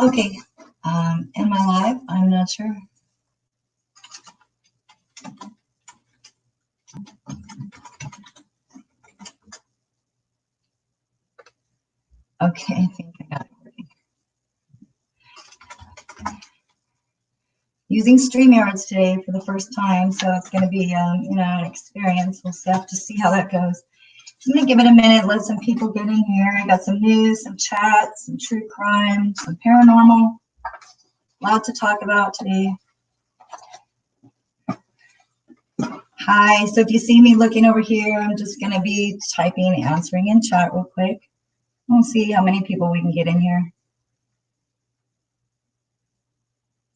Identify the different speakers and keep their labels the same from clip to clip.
Speaker 1: Okay, am I live? I'm not sure. Okay, I think I got it working. Using StreamYards today for the first time, so it's going to be, an experience. We'll have to see how that goes. I'm going to give it a minute, let some people get in here. I got some news, some chats, some true crime, some paranormal. A lot to talk about today. Hi, so if you see me looking over here, I'm just going to be typing, answering in chat real quick. We'll see how many people we can get in here.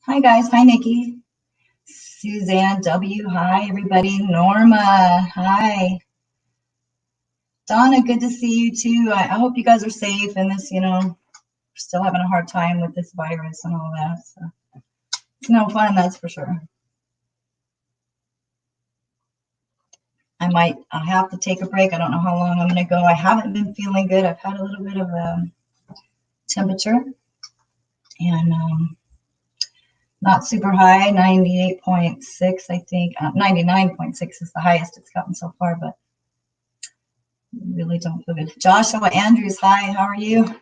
Speaker 1: Hi, guys. Hi, Nikki. Suzanne W. Hi, everybody. Norma. Hi. Donna, good to see you, too. I hope you guys are safe in this, we're still having a hard time with this virus and all that. So it's no fun, that's for sure. I have to take a break. I don't know how long I'm going to go. I haven't been feeling good. I've had a little bit of temperature and not super high, 98.6, I think. 99.6 is the highest it's gotten so far, but really don't feel good. Joshua Andrews, hi, how are you?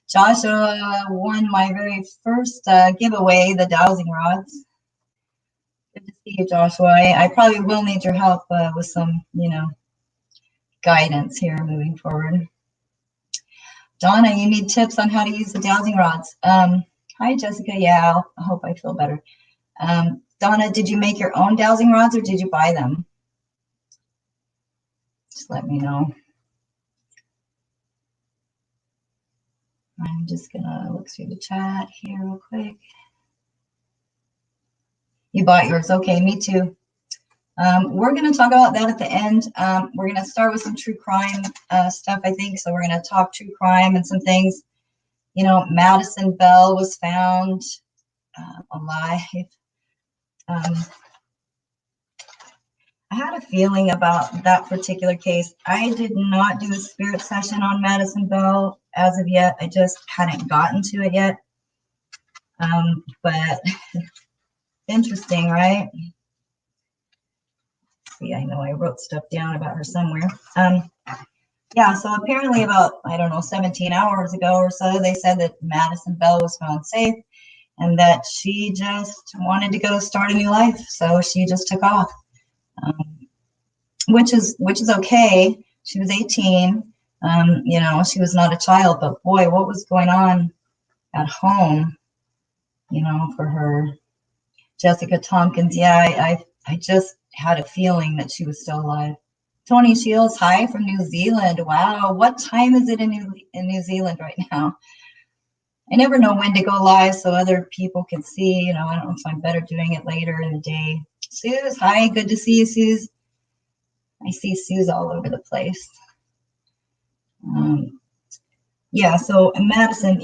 Speaker 1: Joshua won my very first giveaway, the dowsing rods. Good to see you, Joshua. I probably will need your help with some, guidance here moving forward. Donna, you need tips on how to use the dowsing rods. Hi, Jessica. Yeah, I hope I feel better. Donna, did you make your own dowsing rods or did you buy them? Just let me know. I'm just going to look through the chat here real quick. You bought yours. Okay, me too. We're going to talk about that at the end. We're going to start with some true crime stuff, I think. So we're going to talk true crime and some things. Madison Bell was found alive. I had a feeling about that particular case. I did not do a spirit session on Madison Bell as of yet. I just hadn't gotten to it yet. But interesting, right? See, I know I wrote stuff down about her somewhere. Yeah, so apparently about, 17 hours ago or so, they said that Madison Bell was found safe and that she just wanted to go start a new life. So she just took off, which is okay. She was 18. She was not a child, but boy, what was going on at home, for her. Jessica Tompkins, yeah, I just had a feeling that she was still alive. Tony Shields, hi from New Zealand. Wow, what time is it in New Zealand right now? I never know when to go live so other people can see. I don't know if I'm better doing it later in the day. Suze, hi, good to see you, Suze. I see Suze all over the place. Yeah, so Madison,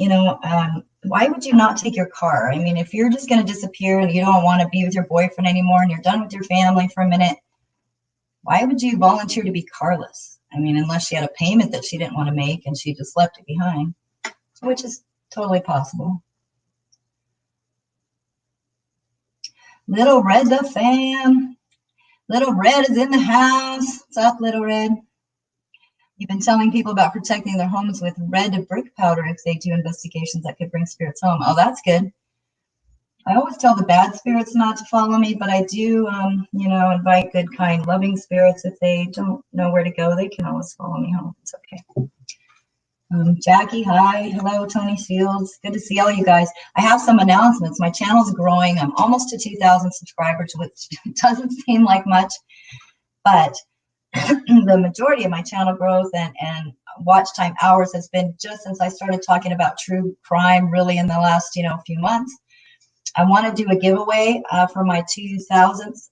Speaker 1: why would you not take your car? I mean, if you're just going to disappear and you don't want to be with your boyfriend anymore and you're done with your family for a minute, why would you volunteer to be carless? I mean, unless she had a payment that she didn't want to make and she just left it behind, which is totally possible. Little Red the fam. Little Red is in the house. What's up, Little Red? You've been telling people about protecting their homes with red brick powder if they do investigations that could bring spirits home. Oh, that's good. I always tell the bad spirits not to follow me, but I do, invite good, kind, loving spirits. If they don't know where to go, they can always follow me home. It's okay. Jackie, hi. Hello, Tony Shields. Good to see all you guys. I have some announcements. My channel's growing. I'm almost to 2,000 subscribers, which doesn't seem like much, but the majority of my channel growth and watch time hours has been just since I started talking about true crime really in the last, few months. I want to do a giveaway for my 2,000th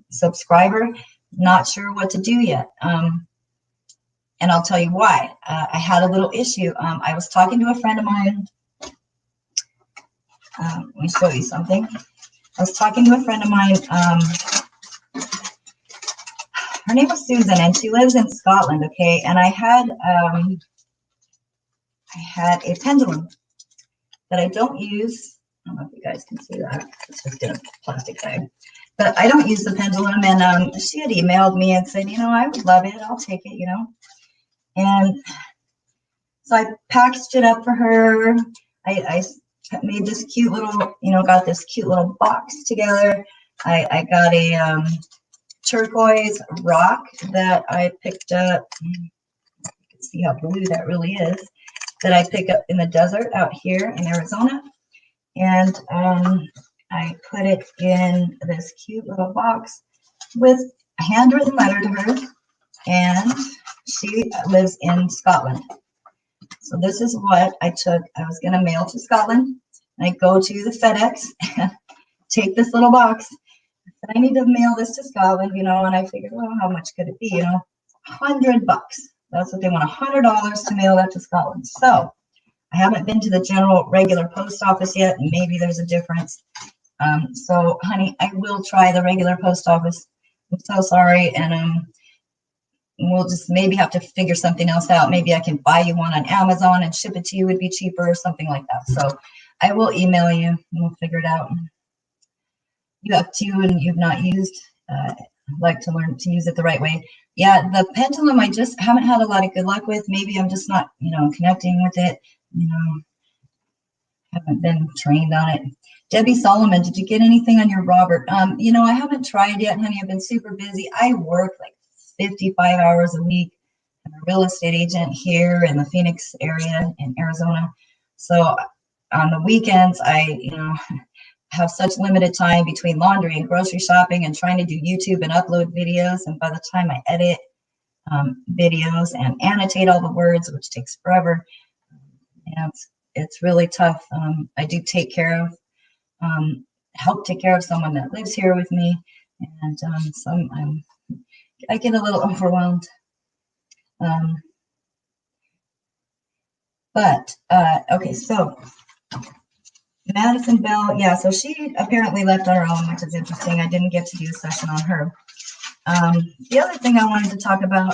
Speaker 1: subscriber. Not sure what to do yet. And I'll tell you why. I had a little issue. I was talking to a friend of mine. Let me show you something. I was talking to a friend of mine. Her name was Susan, and she lives in Scotland, okay? And I had a pendulum. that I don't use. I don't know if you guys can see that. It's just in a plastic bag. But I don't use the pendulum, and she had emailed me and said, you know, I would love it. I'll take it, you know. And so I packaged it up for her. I made this cute little, you know, got this cute little box together. I got a turquoise rock that I picked up. You can see how blue that really is. That I picked up in the desert out here in Arizona. And I put it in this cute little box with a handwritten letter to her. And she lives in Scotland. So this is what I took. I was going to mail to Scotland. I go to the FedEx and take this little box. I need to mail this to Scotland, you know, and I figured, well, how much could it be? You know, $100. That's what they want, $100 to mail that to Scotland. So I haven't been to the general regular post office yet. Maybe there's a difference. So, honey, I will try the regular post office. I'm so sorry. And we'll just maybe have to figure something else out. Maybe I can buy you one on Amazon and ship it to you would be cheaper or something like that. So I will email you and we'll figure it out. You have two and you've not used. Like to learn to use it the right way. Yeah, the pendulum I just haven't had a lot of good luck with. Maybe I'm just not, you know, connecting with it. You know, haven't been trained on it. Debbie Solomon, did you get anything on your Robert? You know, I haven't tried yet, honey. I've been super busy. I work like 55 hours a week. I'm a real estate agent here in the Phoenix area in Arizona. So on the weekends, I, you know, have such limited time between laundry and grocery shopping and trying to do YouTube and upload videos. And by the time I edit videos and annotate all the words, which takes forever, and it's really tough. I do take care of, help take care of someone that lives here with me. And I get a little overwhelmed. Okay, so Madison Bell, yeah, so she apparently left on her own, which is interesting. I didn't get to do a session on her. The other thing I wanted to talk about,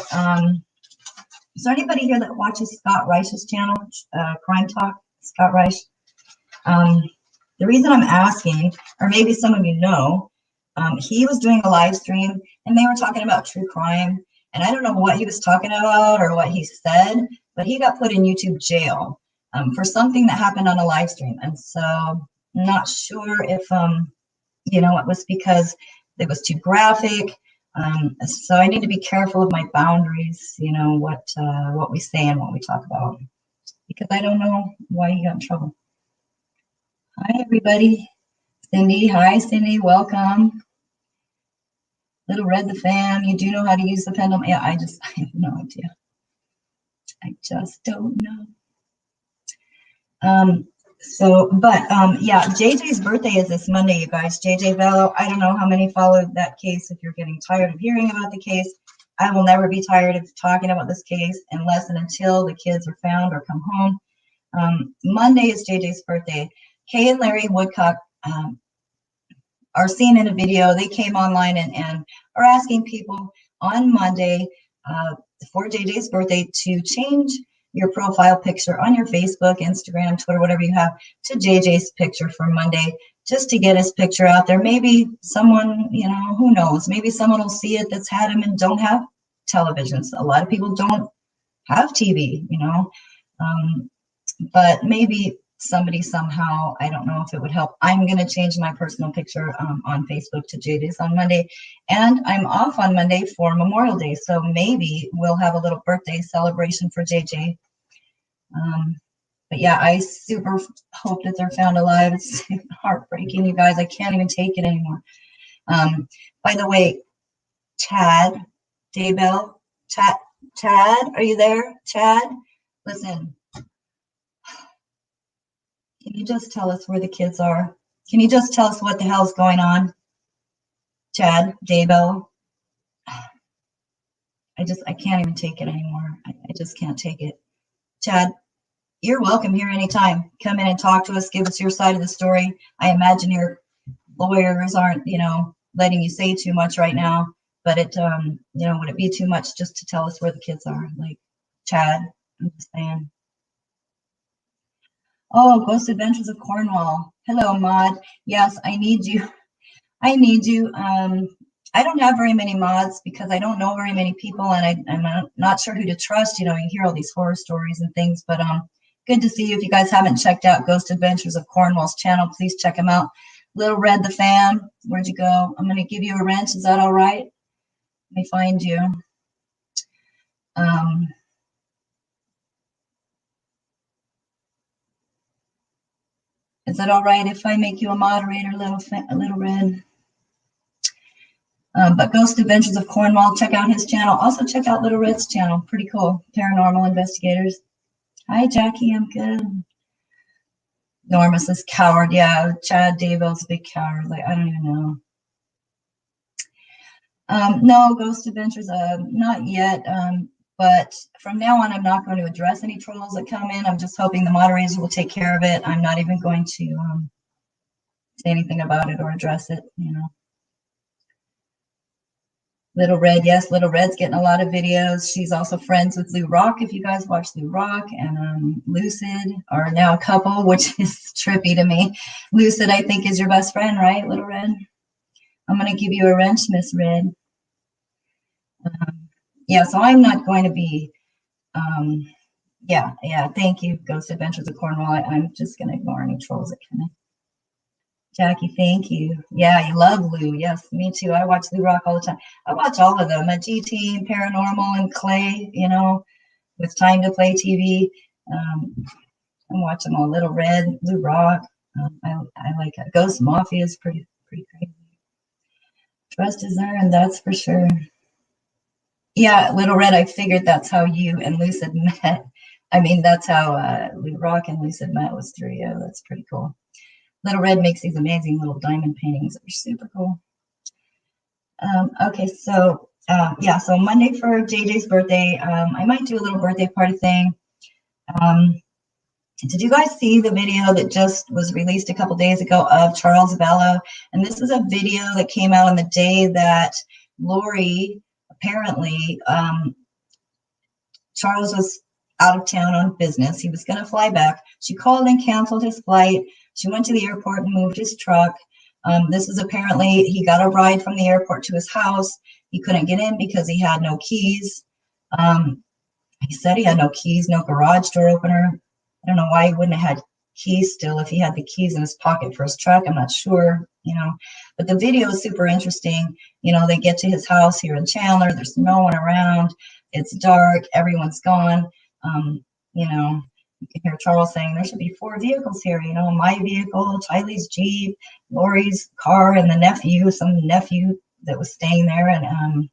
Speaker 1: is there anybody here that watches Scott Reich's channel, Crime Talk, Scott Reich? The reason I'm asking, or maybe some of you know, he was doing a live stream and they were talking about true crime. And I don't know what he was talking about or what he said, but he got put in YouTube jail for something that happened on a live stream. And so I'm not sure if, you know, it was because it was too graphic. So I need to be careful of my boundaries, you know, what we say and what we talk about, because I don't know why he got in trouble. Hi, everybody. Cindy, hi, Cindy, welcome. Little Red the Fan, you do know how to use the pendulum? Yeah, I have no idea. I just don't know. Yeah, JJ's birthday is this Monday, you guys. JJ Vallow, I don't know how many followed that case. If you're getting tired of hearing about the case, I will never be tired of talking about this case unless and until the kids are found or come home. Monday is JJ's birthday. Kay and Larry Woodcock are seen in a video. They came online and are asking people on Monday for JJ's birthday to change your profile picture on your Facebook, Instagram, Twitter, whatever you have, to JJ's picture for Monday, just to get his picture out there. Maybe someone, you know, who knows, maybe someone will see it that's had him and don't have televisions. A lot of people don't have TV, you know, but maybe somebody somehow, I don't know if it would help. I'm going to change my personal picture on Facebook to JJ's on Monday, and I'm off on Monday for Memorial Day, so maybe we'll have a little birthday celebration for JJ. But yeah, I super hope that they're found alive. It's heartbreaking, you guys. I can't even take it anymore. By the way, Chad, Daybell, Chad, are you there? Chad, listen. Can you just tell us where the kids are? Can you just tell us what the hell's going on? Chad, Daybell. I can't even take it anymore. I just can't take it. Chad, you're welcome here anytime. Come in and talk to us. Give us your side of the story. I imagine your lawyers aren't, you know, letting you say too much right now, but it, you know, would it be too much just to tell us where the kids are? Like, Chad, I'm just saying. Oh, Ghost Adventures of Cornwall. Hello, Maud. Yes, I need you. I need you. I don't have very many mods because I don't know very many people, and I'm not sure who to trust. You know, you hear all these horror stories and things, but good to see you. If you guys haven't checked out Ghost Adventures of Cornwall's channel, please check him out. Little Red the Fan, where'd you go? I'm going to give you a wrench. Is that all right? Let me find you. Is it all right if I make you a moderator, Little Red? But Ghost Adventures of Cornwall, check out his channel. Also check out Little Red's channel. Pretty cool. Paranormal Investigators. Hi, Jackie. I'm good. Norma says coward. Yeah, Chad Daybell's a big coward. Like, I don't even know. No, Ghost Adventures, not yet. But from now on, I'm not going to address any trolls that come in. I'm just hoping the moderators will take care of it. I'm not even going to say anything about it or address it, you know. Little Red, yes, Little Red's getting a lot of videos. She's also friends with Lou Rock, if you guys watch Lou Rock, and Lucid are now a couple, which is trippy to me. Lucid, I think, is your best friend, right, Little Red? I'm going to give you a wrench, Miss Red. Yeah, so I'm not going to be, yeah, thank you, Ghost Adventures of Cornwall. I'm just going to ignore any trolls that come in. Jackie, thank you. Yeah, you love Lou. Yes, me too. I watch Lou Rock all the time. I watch all of them, G-Team, Paranormal, and Clay, you know, with Time to Play TV. I watch them all. Little Red, Lou Rock. I like it. Ghost Mafia is pretty crazy. Trust is earned, that's for sure. Yeah, Little Red, I figured that's how you and Lucid met. I mean, that's how Lou Rock and Lucid met, was through you. That's pretty cool. Little Red makes these amazing little diamond paintings that are super cool. Okay, so yeah, so Monday for JJ's birthday, I might do a little birthday party thing. Did you guys see the video that just was released a couple days ago of Charles Vallow? And this is a video that came out on the day that Lori, apparently, Charles was out of town on business. He was going to fly back. She called and canceled his flight. She went to the airport and moved his truck. This is apparently, he got a ride from the airport to his house. He couldn't get in because he had no keys. He said he had no keys, no garage door opener. I don't know why he wouldn't have had keys still if he had the keys in his pocket for his truck. I'm not sure, you know. But the video is super interesting. You know, they get to his house here in Chandler. There's no one around. It's dark. Everyone's gone. You know, you can hear Charles saying there should be 4 vehicles here. You know, my vehicle, Tylee's Jeep, Lori's car, and the nephew, some nephew that was staying there. And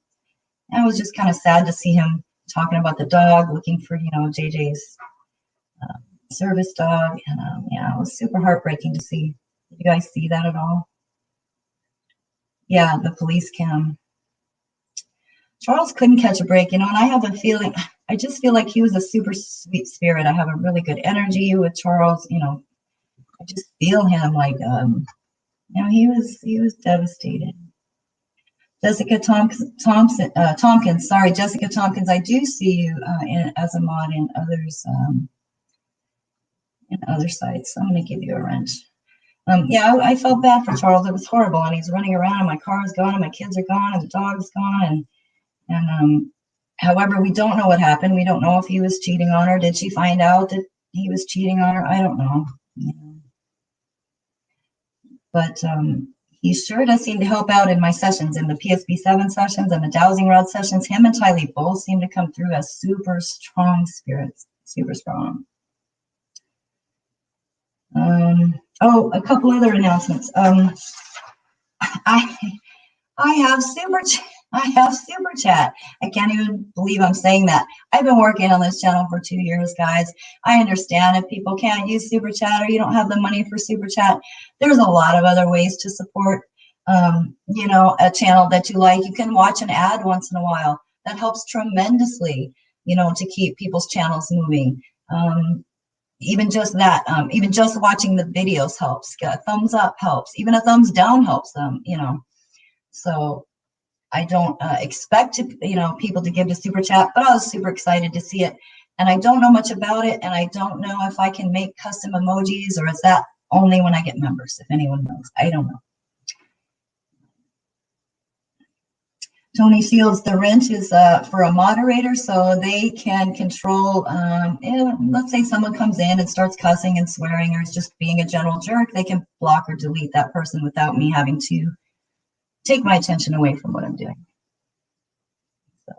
Speaker 1: it was just kind of sad to see him talking about the dog, looking for, you know, JJ's service dog. And yeah, it was super heartbreaking to see. Did you guys see that at all? Yeah, the police cam. Charles couldn't catch a break, you know, and I have a feeling, I just feel like he was a super sweet spirit. I have a really good energy with Charles, you know. I just feel him like, you know, he was devastated. Jessica Tompkins, sorry, Jessica Tompkins, I do see you as a mod in others, in other sites. I'm going to give you a wrench. Yeah, I felt bad for Charles. It was horrible, and he's running around, and my car is gone, and my kids are gone, and the dog's gone, and however, we don't know what happened. We don't know if he was cheating on her. Did she find out that he was cheating on her? I don't know. You know. But he sure does seem to help out in my sessions, in the PSB7 sessions and the Dowsing Rod sessions. Him and Tylee both seem to come through as super strong spirits, super strong. Oh, a couple other announcements. I have super chat. I can't even believe I'm saying that. I've been working on this channel for 2 years, guys. I understand if people can't use super chat or you don't have the money for super chat. There's a lot of other ways to support, you know, a channel that you like. You can watch an ad once in a while. That helps tremendously, you know, to keep people's channels moving. Even just that, even just watching the videos helps. A thumbs up helps. Even a thumbs down helps them, you know. So I don't expect to, you know, people to give to super chat, but I was super excited to see it. And I don't know much about it, and I don't know if I can make custom emojis, or is that only when I get members, if anyone knows. I don't know. Tony Shields, the wrench is for a moderator, so they can control, let's say someone comes in and starts cussing and swearing or is just being a general jerk, they can block or delete that person without me having to take my attention away from what I'm doing. So,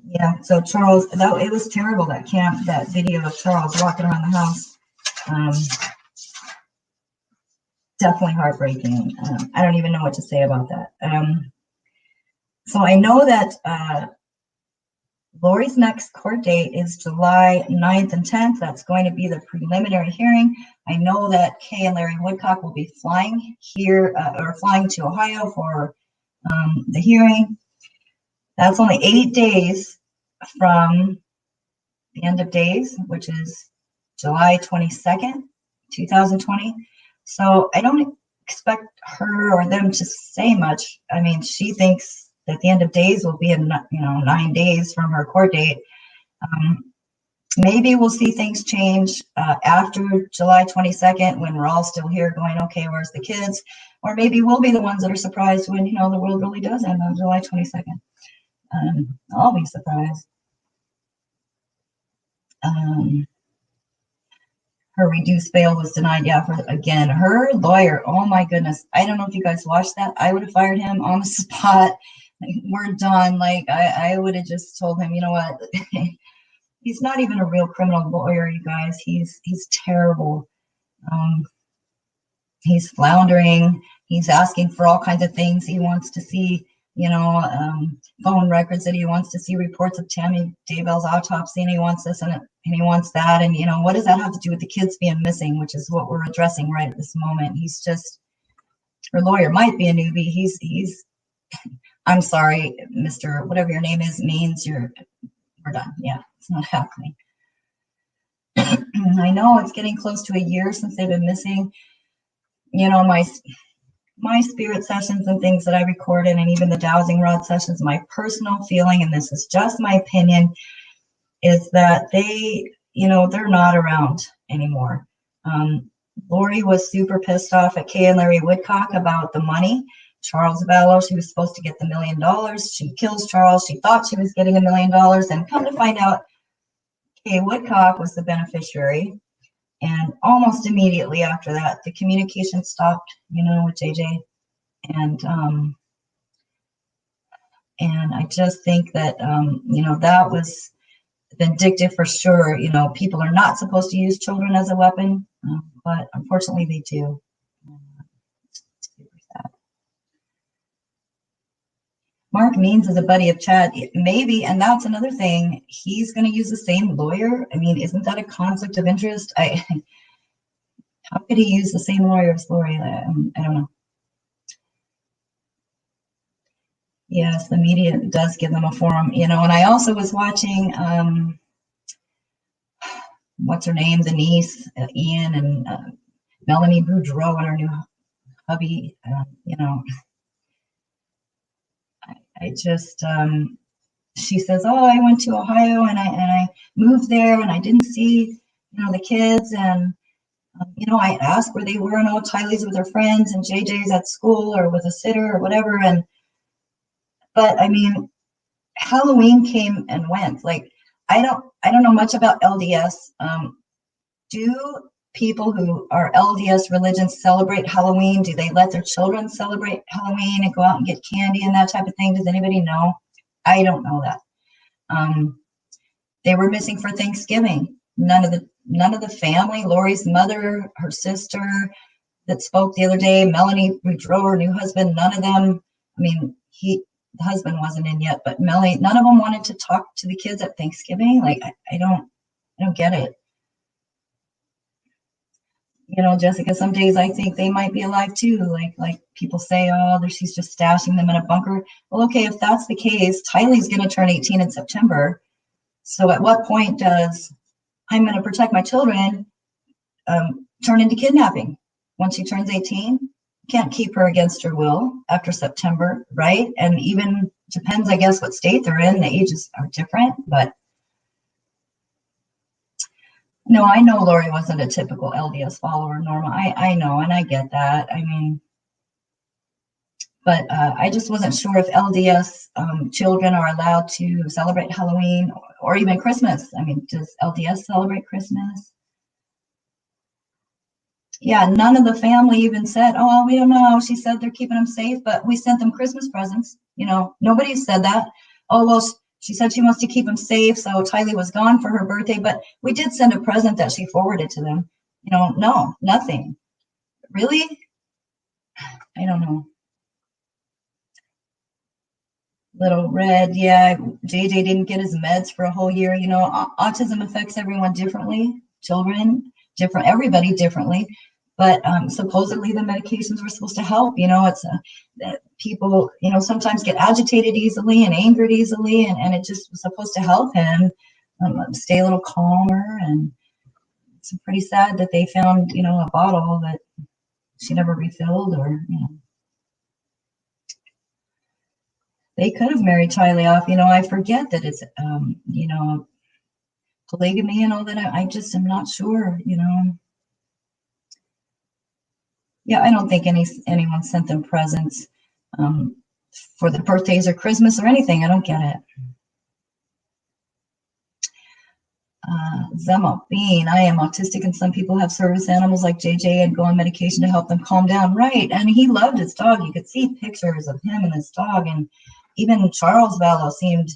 Speaker 1: yeah, so Charles, it was terrible, that video of Charles walking around the house. Definitely heartbreaking. I don't even know what to say about that. So I know that Lori's next court date is July 9th and 10th. That's going to be the preliminary hearing. I know that Kay and Larry Woodcock will be flying here or flying to Ohio for the hearing. That's only 8 days from the end of days, which is July 22nd, 2020. So I don't expect her or them to say much. I mean, she thinks that the end of days will be in 9 days from her court date. Maybe we'll see things change after July 22nd when we're all still here going, okay, where's the kids? Or maybe we'll be the ones that are surprised when the world really does end on July 22nd. I'll be surprised. Her reduced bail was denied. Yeah, again, her lawyer. Oh my goodness. I don't know if you guys watched that. I would have fired him on the spot. We're done. Like I would have just told him, you know what? He's not even a real criminal lawyer, you guys. He's terrible. He's floundering. He's asking for all kinds of things. He wants to see, phone records that he wants to see, reports of Tammy Daybell's autopsy, and he wants this and he wants that. And, what does that have to do with the kids being missing, which is what we're addressing right at this moment. He's just, her lawyer might be a newbie. He's I'm sorry, Mr. whatever your name is, means we're done. Yeah, it's not happening. I know it's getting close to a year since they've been missing. My spirit sessions and things that I recorded, and even the dowsing rod sessions, my personal feeling, and this is just my opinion, is that they're not around anymore. Lori was super pissed off at Kay and Larry Woodcock about the money. Charles Vallow, she was supposed to get the $1 million. She kills Charles. She thought she was getting $1 million, and come to find out, Kay Woodcock was the beneficiary. And almost immediately after that, the communication stopped, with JJ. And I just think that, that was vindictive for sure. People are not supposed to use children as a weapon, but unfortunately they do. Mark Means is a buddy of Chad. Maybe, and that's another thing. He's going to use the same lawyer. I mean, isn't that a conflict of interest? How could he use the same lawyer as Lori? I don't know. Yes, the media does give them a forum, and I also was watching, what's her name, the niece, Ian, and Melanie Boudreau and her new hubby, I just, she says, oh, I went to Ohio and I moved there and I didn't see, the kids. And, I asked where they were, and oh, Tylee's with her friends and JJ's at school or with a sitter or whatever. But I mean, Halloween came and went. Like, I don't know much about LDS. Do people who are LDS religions celebrate Halloween? Do they let their children celebrate Halloween and go out and get candy and that type of thing? Does anybody know? I don't know that. They were missing for Thanksgiving. None of the family, Lori's mother, her sister that spoke the other day, Melanie Boudreau, her new husband, none of them. I mean, the husband wasn't in yet, but Melanie, none of them wanted to talk to the kids at Thanksgiving. Like, I don't get it. Jessica, some days I think they might be alive too. Like people say, oh, she's just stashing them in a bunker. Well, okay, if that's the case, Tylee's going to turn 18 in September. So at what point does I'm going to protect my children turn into kidnapping? Once she turns 18? can't keep her against her will after September, right? And even depends, I guess, what state they're in. The ages are different, but no, I know Lori wasn't a typical LDS follower, Norma. I know, and I get that. I mean, but I just wasn't sure if LDS children are allowed to celebrate Halloween or even Christmas. I mean, does LDS celebrate Christmas? Yeah, none of the family even said, oh, we don't know. She said they're keeping them safe, but we sent them Christmas presents. You know, nobody said that. Oh, well, she said she wants to keep them safe. So Tylee was gone for her birthday, but we did send a present that she forwarded to them. You know, no, nothing. Really? I don't know. Little Red, yeah, JJ didn't get his meds for a whole year. You know, autism affects everyone differently, children, different, everybody differently. But supposedly the medications were supposed to help. You know, it's that people, you know, sometimes get agitated easily and angered easily, and it just was supposed to help him stay a little calmer. And it's pretty sad that they found, you know, a bottle that she never refilled, or, you know. They could have married Tylee off. You know, I forget that it's, you know, polygamy and all that. I just am not sure, you know. Yeah, I don't think anyone sent them presents for their birthdays or Christmas or anything. I don't get it. Zema Bean, I am autistic, and some people have service animals like JJ and go on medication to help them calm down. Right, and he loved his dog. You could see pictures of him and his dog, and even Charles Vallow seemed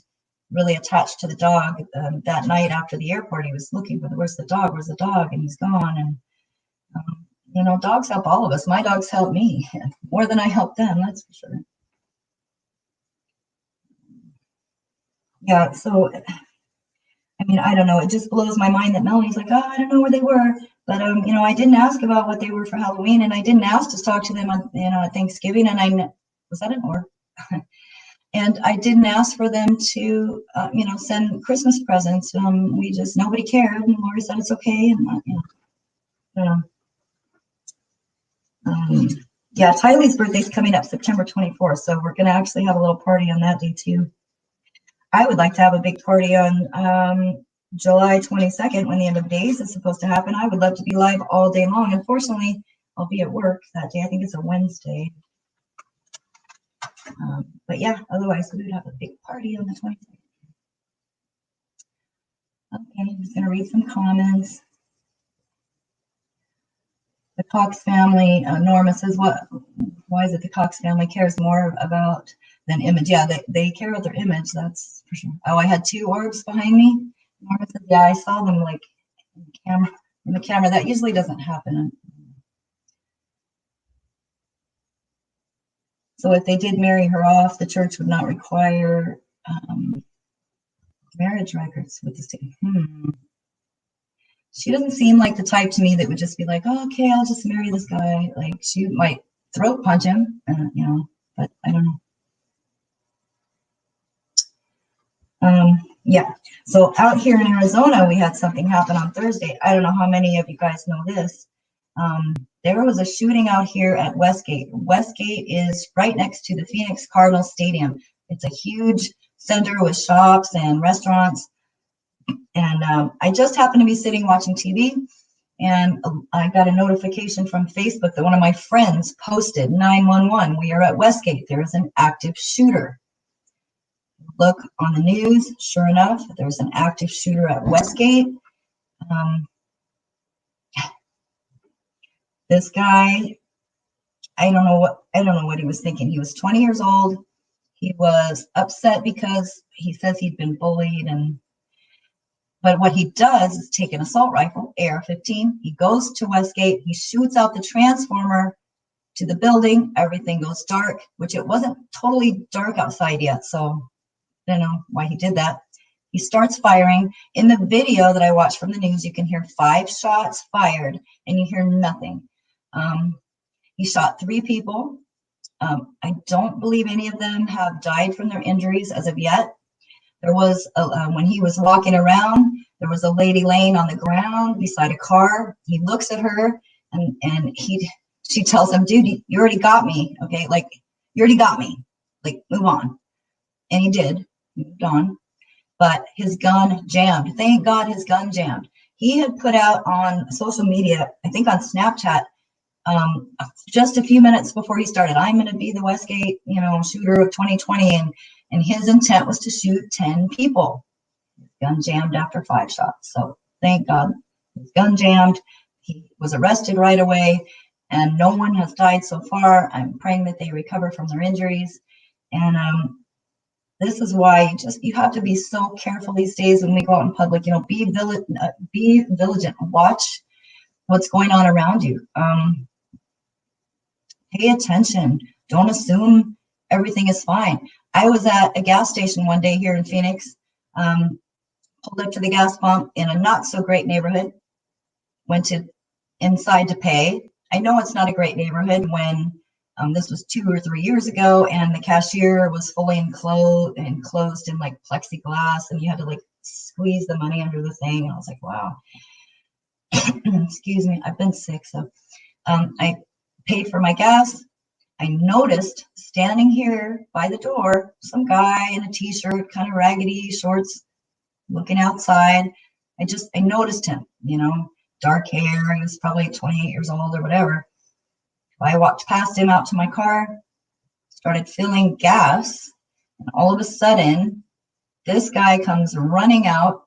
Speaker 1: really attached to the dog. That night after the airport, he was looking for where's the dog, and he's gone. And you know, dogs help all of us. My dogs help me more than I help them, that's for sure. Yeah, so I mean, I don't know. It just blows my mind that Melanie's like, oh, I don't know where they were. But, you know, I didn't ask about what they were for Halloween, and I didn't ask to talk to them on, you know, at Thanksgiving. And was that an or? And I didn't ask for them to, you know, send Christmas presents. We just, nobody cared. And Lori said it's okay. And, you know, yeah, Tylee's birthday's coming up September 24th. So we're going to actually have a little party on that day, too. I would like to have a big party on July 22nd when the end of days is supposed to happen. I would love to be live all day long. Unfortunately, I'll be at work that day. I think it's a Wednesday. But yeah, otherwise we would have a big party on the 22nd. Okay, I'm just going to read some comments. The Cox family, Norma says, why is it the Cox family cares more about than image? Yeah, they care about their image, that's for sure. Oh, I had two orbs behind me. Norma says, yeah, I saw them like in the camera. That usually doesn't happen. So if they did marry her off, the church would not require marriage records with the state. She doesn't seem like the type to me that would just be like, oh, okay, I'll just marry this guy. Like, she might throat punch him, you know, but I don't know. Yeah, so out here in Arizona, we had something happen on Thursday. I don't know how many of you guys know this. There was a shooting out here at Westgate. Westgate is right next to the Phoenix Cardinals Stadium. It's a huge center with shops and restaurants. And I just happened to be sitting watching TV, and I got a notification from Facebook that one of my friends posted 911. We are at Westgate. There is an active shooter. Look on the news. Sure enough, there's an active shooter at Westgate. This guy, I don't know what he was thinking. He was 20 years old. He was upset because he says he'd been bullied, but what he does is take an assault rifle, AR-15. He goes to Westgate. He shoots out the transformer to the building. Everything goes dark, which it wasn't totally dark outside yet. So I don't know why he did that. He starts firing. In the video that I watched from the news, you can hear 5 shots fired and you hear nothing. He shot 3 people. I don't believe any of them have died from their injuries as of yet. There was, when he was walking around, there was a lady laying on the ground beside a car. He looks at her and she tells him, dude, you already got me. Okay. Like, you already got me. Like, move on. And he did. He moved on. But his gun jammed. Thank God his gun jammed. He had put out on social media, I think on Snapchat, just a few minutes before he started, I'm going to be the Westgate, shooter of 2020. And his intent was to shoot 10 people. His gun jammed after 5 shots. So thank God his gun jammed. He was arrested right away, and no one has died so far. I'm praying that they recover from their injuries. And this is why you have to be so careful these days when we go out in public. Be vigilant. Watch what's going on around you. Pay attention. Don't assume everything is fine. I was at a gas station one day here in Phoenix, pulled up to the gas pump in a not so great neighborhood, went inside to pay. I know it's not a great neighborhood when this was 2 or 3 years ago, and the cashier was fully enclosed in like plexiglass, and you had to like squeeze the money under the thing. And I was like, wow. Excuse me, I've been sick. So I paid for my gas. I noticed standing here by the door, some guy in a t-shirt, kind of raggedy, shorts, looking outside. I noticed him, dark hair. He was probably 28 years old or whatever. I walked past him out to my car, started filling gas, and all of a sudden, this guy comes running out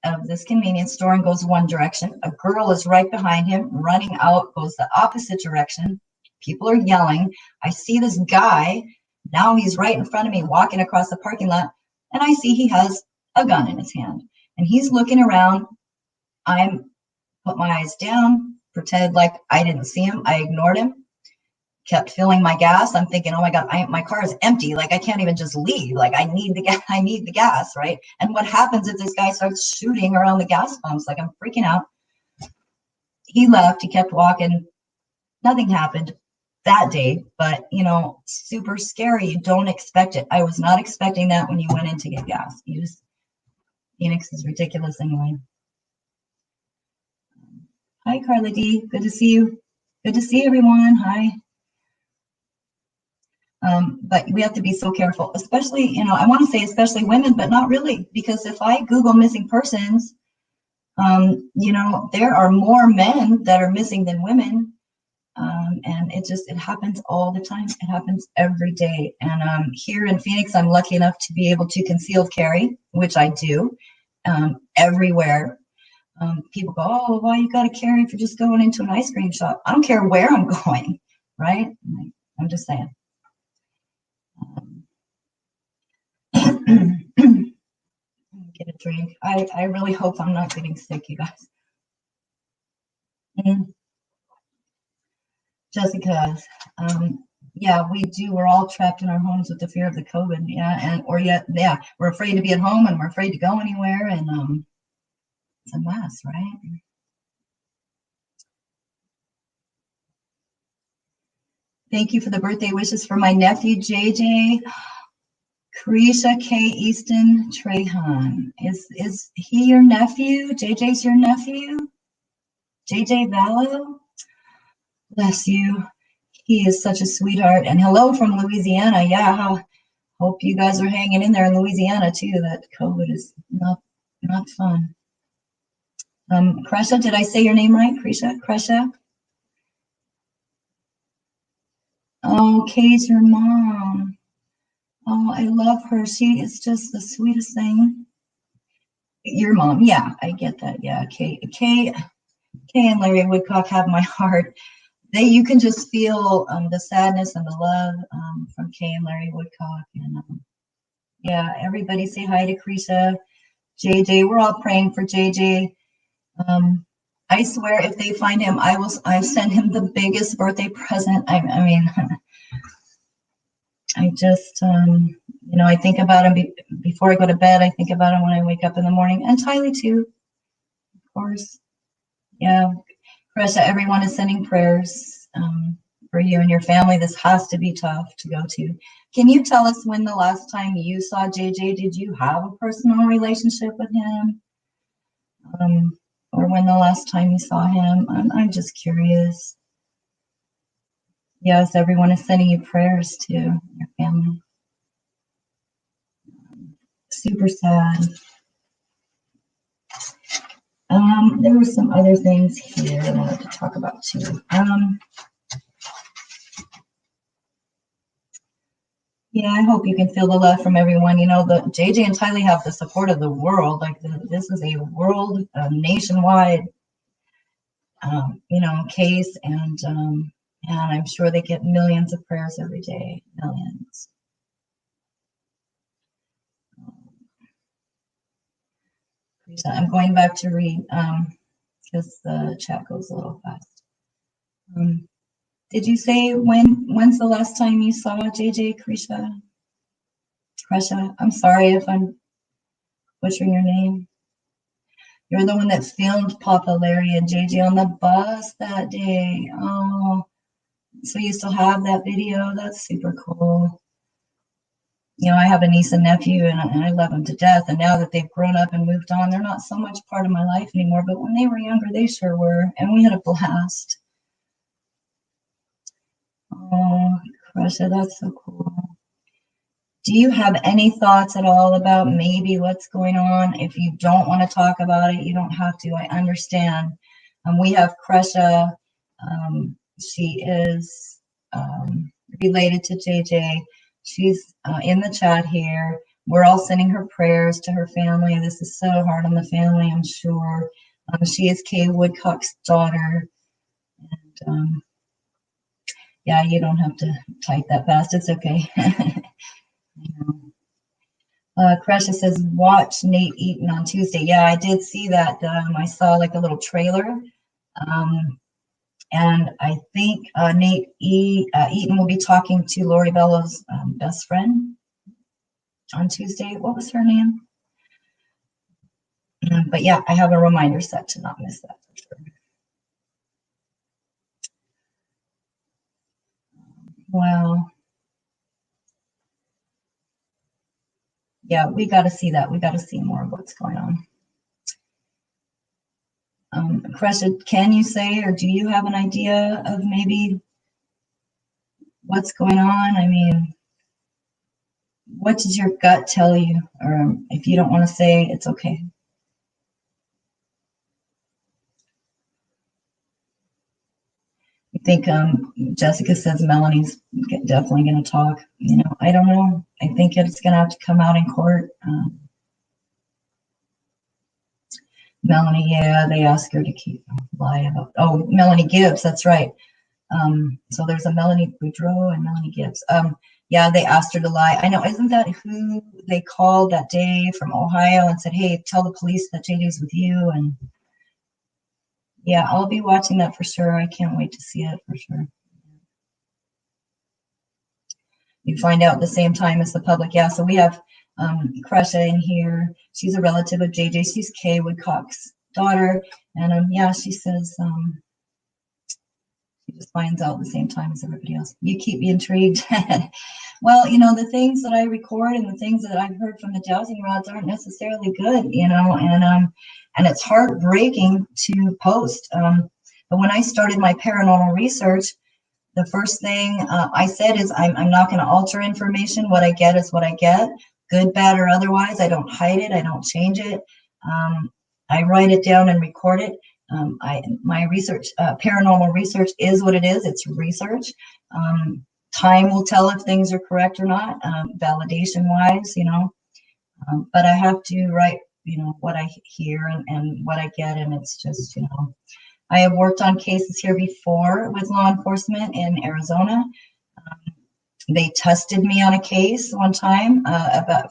Speaker 1: of this convenience store and goes one direction. A girl is right behind him, running out, goes the opposite direction. People are yelling. I see this guy. Now he's right in front of me, walking across the parking lot, and I see he has a gun in his hand. And he's looking around. I put my eyes down, pretended like I didn't see him. I ignored him. Kept filling my gas. I'm thinking, oh my God, my car is empty. Like, I can't even just leave. Like, I need the gas, right? And what happens if this guy starts shooting around the gas pumps? Like, I'm freaking out. He left. He kept walking. Nothing happened that day, but super scary. You don't expect it. I was not expecting that when you went in to get gas. Phoenix is ridiculous anyway. Hi, Carla D. Good to see you. Good to see everyone. Hi. But we have to be so careful, especially, I want to say especially women, but not really, because if I Google missing persons, there are more men that are missing than women. And it happens all the time. It happens every day. And here in Phoenix, I'm lucky enough to be able to concealed carry, which I do everywhere. People go, oh, why you got to carry if you're just going into an ice cream shop? I don't care where I'm going, right? I'm just saying. Get a drink. I really hope I'm not getting sick, you guys. Jessica, yeah, we do. We're all trapped in our homes with the fear of the COVID. Yeah, we're afraid to be at home and we're afraid to go anywhere, and it's a mess, right? Thank you for the birthday wishes for my nephew JJ. Carisha K. Easton Trehan. Is he your nephew? JJ's your nephew? JJ Vallow? Bless you. He is such a sweetheart. And hello from Louisiana. Yeah, hope you guys are hanging in there in Louisiana too. That COVID is not fun. Kresha, did I say your name right? Kresha? Oh, Kay's your mom. Oh, I love her. She is just the sweetest thing. Your mom, yeah, I get that. Yeah, Kay and Larry Woodcock have my heart. You can just feel the sadness and the love from Kay and Larry Woodcock. And yeah, everybody say hi to Carisha, JJ. We're all praying for JJ. I swear, if they find him, I send him the biggest birthday present. I mean. I just, I think about him before I go to bed. I think about him when I wake up in the morning, and Tylee too, of course. Yeah, Kresha, everyone is sending prayers for you and your family. This has to be tough to go to. Can you tell us when the last time you saw JJ? Did you have a personal relationship with him? Or when the last time you saw him? I'm just curious. Yes, everyone is sending you prayers to your family. Super sad. There were some other things here I wanted to talk about too. Yeah, I hope you can feel the love from everyone. You know, the JJ and Tylee have the support of the world. Like this is a world, nationwide, you know, case, and I'm sure they get millions of prayers every day, millions. I'm going back to read because the chat goes a little fast. Did you say when's the last time you saw JJ, Krisha? I'm sorry if I'm butchering your name. You're the one that filmed Papa Larry and JJ on the bus that day. Oh, so you still have that video? That's super cool. You know, I have a niece and nephew, and I love them to death. And now that they've grown up and moved on, they're not so much part of my life anymore. But when they were younger, they sure were. And we had a blast. Oh, Krisha, that's so cool. Do you have any thoughts at all about maybe what's going on? If you don't want to talk about it, you don't have to. I understand. We have Krisha. She is related to JJ. She's in the chat here. We're all sending her prayers to her family. This is so hard on the family, I'm sure. She is Kay Woodcock's daughter. And yeah, you don't have to type that fast. It's okay. Kresha says, watch Nate Eaton on Tuesday. Yeah, I did see that. I saw like a little trailer. And I think Nate Eaton will be talking to Lori Vallow's best friend on Tuesday. What was her name? But yeah, I have a reminder set to not miss that for sure. Wow. Yeah, we got to see that. We got to see more of what's going on. Kresha, can you say, or do you have an idea of maybe what's going on? I mean, what did your gut tell you? Or if you don't want to say, it's okay. I think Jessica says Melanie's definitely going to talk. You know, I don't know. I think it's going to have to come out in court. Melanie, yeah, they asked her to keep lie about. Oh, Melanie Gibbs, that's right. So there's a Melanie Boudreau and Melanie Gibbs. Yeah, they asked her to lie. I know, isn't that who they called that day from Ohio and said, hey, tell the police that JJ's with you? And yeah, I'll be watching that for sure. I can't wait to see it for sure. You find out at the same time as the public. Yeah, so we have Kresha in here. She's a relative of JJ. She's Kay Woodcock's daughter. And yeah, she says she just finds out at the same time as everybody else. You keep me intrigued. Well, you know, the things that I record and the things that I've heard from the dowsing rods aren't necessarily good, you know, and it's heartbreaking to post. But when I started my paranormal research, the first thing I said is I'm not going to alter information. What I get is what I get, good, bad, or otherwise. I don't hide it. I don't change it. I write it down and record it. My research, paranormal research is what it is. It's research. Time will tell if things are correct or not, validation wise, you know, but I have to write, you know, what I hear and what I get. And it's just, you know, I have worked on cases here before with law enforcement in Arizona. They tested me on a case one time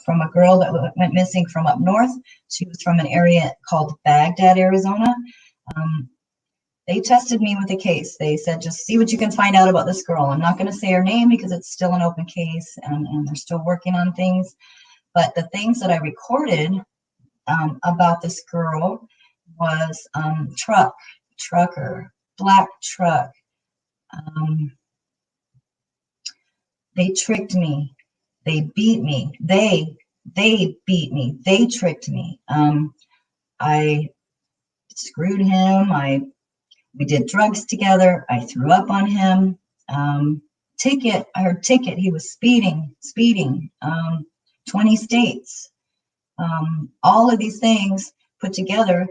Speaker 1: from a girl that went missing from up north. She was from an area called Baghdad, Arizona. They tested me with a case. They said, just see what you can find out about this girl. I'm not going to say her name because it's still an open case and they're still working on things. But the things that I recorded about this girl was trucker, black truck. They tricked me. They beat me. They beat me. They tricked me. I screwed him. We did drugs together. I threw up on him. ticket, I heard ticket, he was speeding, 20 states. All of these things put together.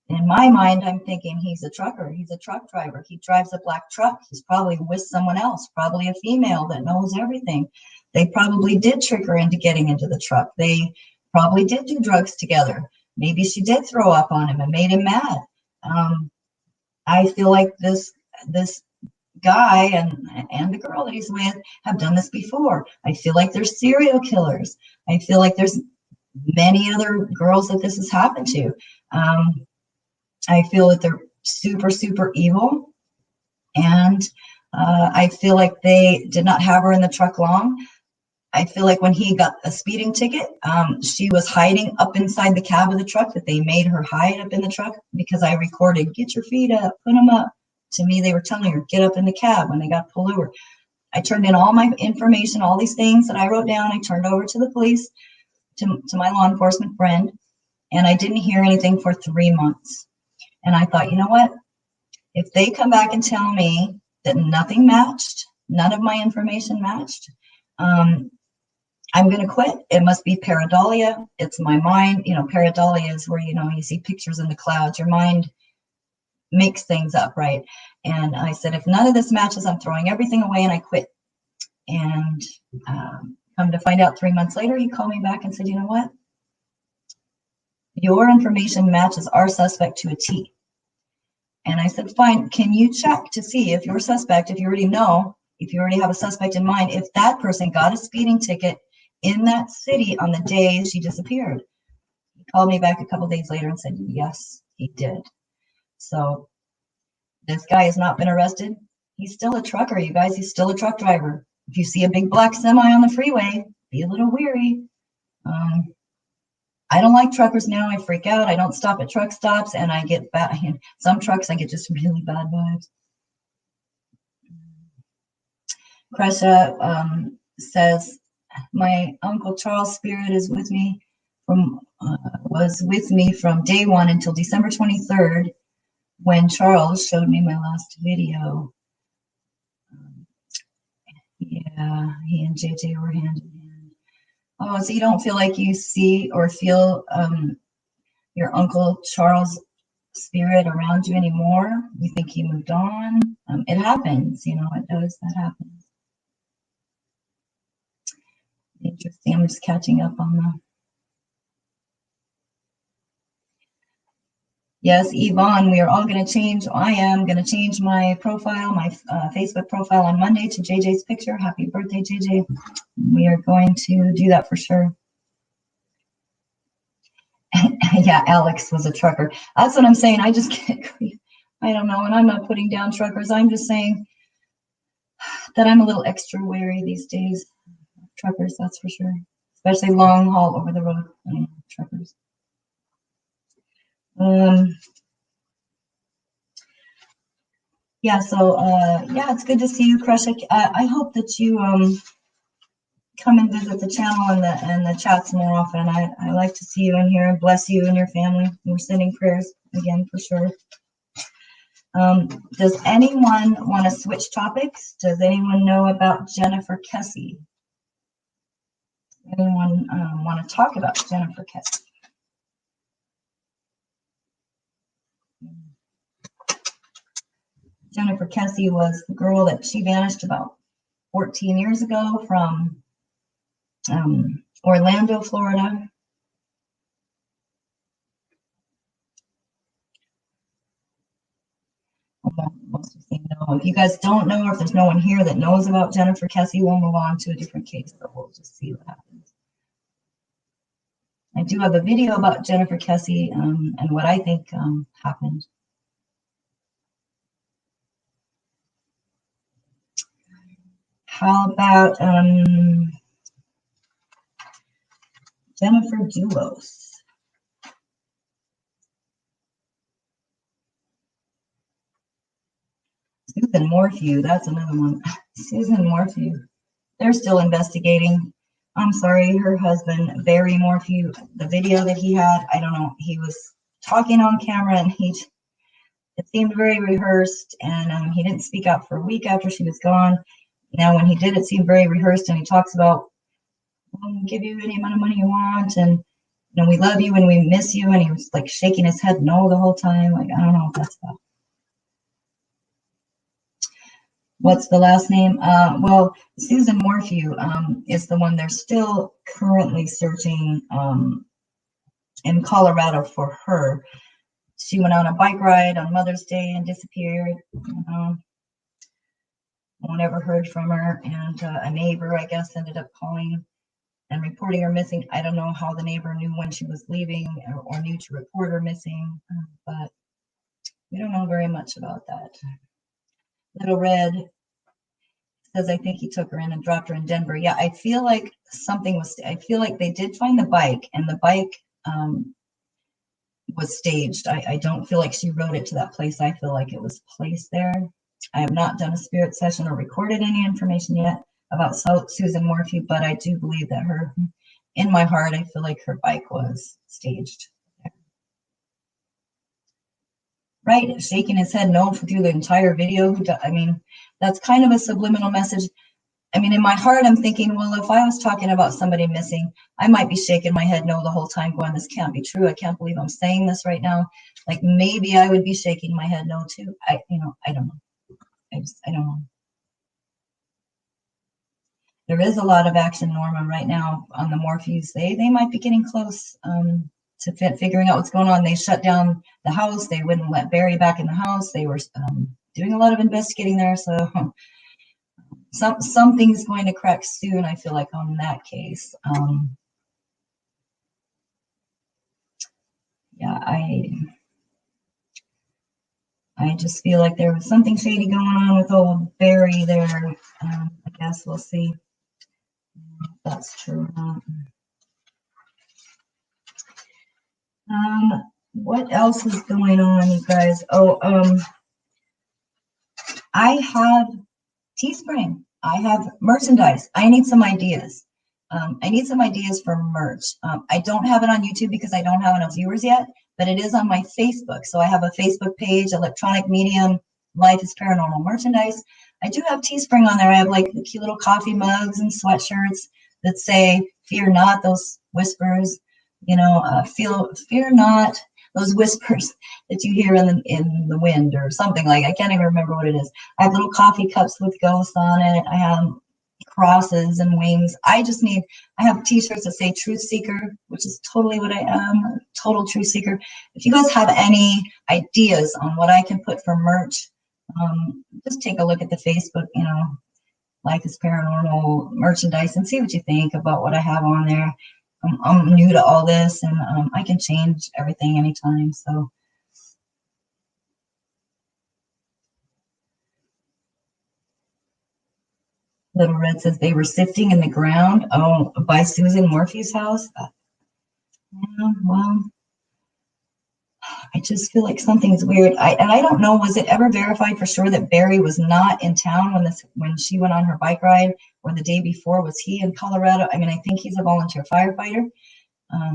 Speaker 1: In my mind, I'm thinking he's a trucker. He's a truck driver. He drives a black truck. He's probably with someone else, probably a female that knows everything. They probably did trick her into getting into the truck. They probably did do drugs together. Maybe she did throw up on him and made him mad. I feel like this guy and the girl that he's with have done this before. I feel like they're serial killers. I feel like there's many other girls that this has happened to. I feel that they're super, super evil. And I feel like they did not have her in the truck long. I feel like when he got a speeding ticket, she was hiding up inside the cab of the truck, that they made her hide up in the truck, because I recorded, get your feet up, put them up. To me, they were telling her, get up in the cab when they got pulled over. I turned in all my information, all these things that I wrote down. I turned over to the police, to my law enforcement friend, and I didn't hear anything for 3 months. And I thought, you know what? If they come back and tell me that nothing matched, none of my information matched, I'm going to quit. It must be pareidolia. It's my mind. You know, pareidolia is where, you know, you see pictures in the clouds. Your mind makes things up, right? And I said, if none of this matches, I'm throwing everything away, and I quit. And come to find out 3 months later, he called me back and said, you know what? Your information matches our suspect to a T. And I said, fine, can you check to see if your suspect, if you already know, if you already have a suspect in mind, if that person got a speeding ticket in that city on the day she disappeared? He called me back a couple days later and said, yes, he did. So this guy has not been arrested. He's still a trucker, you guys. He's still a truck driver. If you see a big black semi on the freeway, be a little weary. I don't like truckers now. I freak out. I don't stop at truck stops, and I get bad. Some trucks, I get just really bad vibes. Kresha says, my Uncle Charles' spirit is with me was with me from day one until December 23rd, when Charles showed me my last video. Yeah, he and JJ were hand in hand. Oh, so you don't feel like you see or feel your Uncle Charles' spirit around you anymore? You think he moved on? It happens, you know, it does, that happens. Interesting, I'm just catching up on the... Yes, Yvonne, we are all going to change. I am going to change my profile, my Facebook profile on Monday to JJ's picture. Happy birthday, JJ. We are going to do that for sure. Yeah, Alex was a trucker. That's what I'm saying. I just can't, I don't know. And I'm not putting down truckers. I'm just saying that I'm a little extra wary these days. Truckers, that's for sure. Especially long haul over the road truckers. Yeah, so yeah, it's good to see you, Kresha. I hope that you come and visit the channel and the chats more often. I like to see you in here, and bless you and your family. We're sending prayers again for sure. Does anyone want to switch topics? Does anyone know about Jennifer Kesse? Anyone want to talk about Jennifer Kesse? Jennifer Kesse was the girl that she vanished about 14 years ago from Orlando, Florida. Most of you know. If you guys don't know, or if there's no one here that knows about Jennifer Kesse, we'll move on to a different case, but we'll just see what happens. I do have a video about Jennifer Kesse and what I think happened. How about Jennifer Dulos? Susan Morphew, that's another one. Susan Morphew. They're still investigating. I'm sorry, her husband, Barry Morphew, the video that he had, I don't know, he was talking on camera and It seemed very rehearsed, and he didn't speak out for a week after she was gone. Now, when he did, it seemed very rehearsed, and he talks about, we'll give you any amount of money you want, and we love you and we miss you, and he was like shaking his head no the whole time. Like, I don't know what that's about. What's the last name? Well, Susan Morphew is the one they're still currently searching in Colorado for her. She went on a bike ride on Mother's Day and disappeared. No one ever heard from her, and a neighbor, I guess, ended up calling and reporting her missing. I don't know how the neighbor knew when she was leaving or knew to report her missing, but we don't know very much about that. Little Red says, I think he took her in and dropped her in Denver. Yeah, I feel like I feel like they did find the bike, and the bike was staged. I don't feel like she rode it to that place. I feel like it was placed there. I have not done a spirit session or recorded any information yet about Susan Morphew, but I do believe that in my heart, I feel like her bike was staged. Right, shaking his head no through the entire video. I mean, that's kind of a subliminal message. I mean, in my heart, I'm thinking, well, if I was talking about somebody missing, I might be shaking my head no the whole time, going, this can't be true. I can't believe I'm saying this right now. Like, maybe I would be shaking my head no too. I don't know. I don't know. There is a lot of action, Norma, right now on the Morphews. They might be getting close to figuring out what's going on. They shut down the house. They wouldn't let Barry back in the house. They were doing a lot of investigating there. So something's going to crack soon, I feel like, on that case. Yeah, I just feel like there was something shady going on with old Barry there. I guess we'll see if that's true or not. What else is going on, you guys? Oh, I have Teespring. I have merchandise. I need some ideas. I need some ideas for merch. I don't have it on YouTube because I don't have enough viewers yet, but it is on my Facebook. So I have a Facebook page, Electronic Medium, Life is Paranormal Merchandise. I do have Teespring on there. I have like the cute little coffee mugs and sweatshirts that say, fear not, those whispers, fear not, those whispers that you hear in the wind or something like. I can't even remember what it is. I have little coffee cups with ghosts on it. I have crosses and wings. I have t-shirts that say Truth Seeker, which is totally what I am, total Truth Seeker. If you guys have any ideas on what I can put for merch, just take a look at the Facebook, Life is Paranormal Merchandise, and see what you think about what I have on there. I'm new to all this, and I can change everything anytime. So Little Red says they were sifting in the ground. Oh, by Susan Morphew's house. Yeah, well, I just feel like something's weird. I don't know. Was it ever verified for sure that Barry was not in town when she went on her bike ride, or the day before? Was he in Colorado? I mean, I think he's a volunteer firefighter. I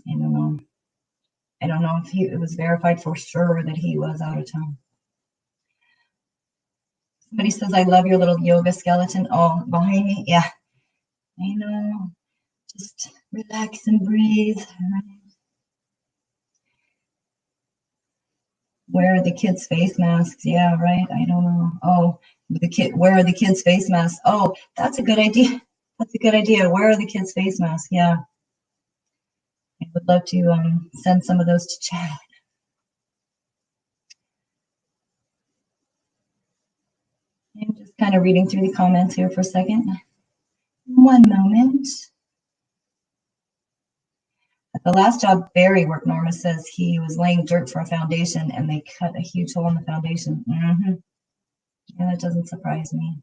Speaker 1: don't know. I don't know if it was verified for sure that he was out of town. Somebody says, I love your little yoga skeleton. Oh, behind me? Yeah. I know. Just relax and breathe. Where are the kids' face masks? Yeah, right. I don't know. Oh, where are the kids' face masks? Oh, that's a good idea. That's a good idea. Where are the kids' face masks? Yeah. I would love to send some of those to Chad. I'm just kind of reading through the comments here for a second. One moment. At the last job Barry worked, Norma says he was laying dirt for a foundation and they cut a huge hole in the foundation. Yeah, that doesn't surprise me.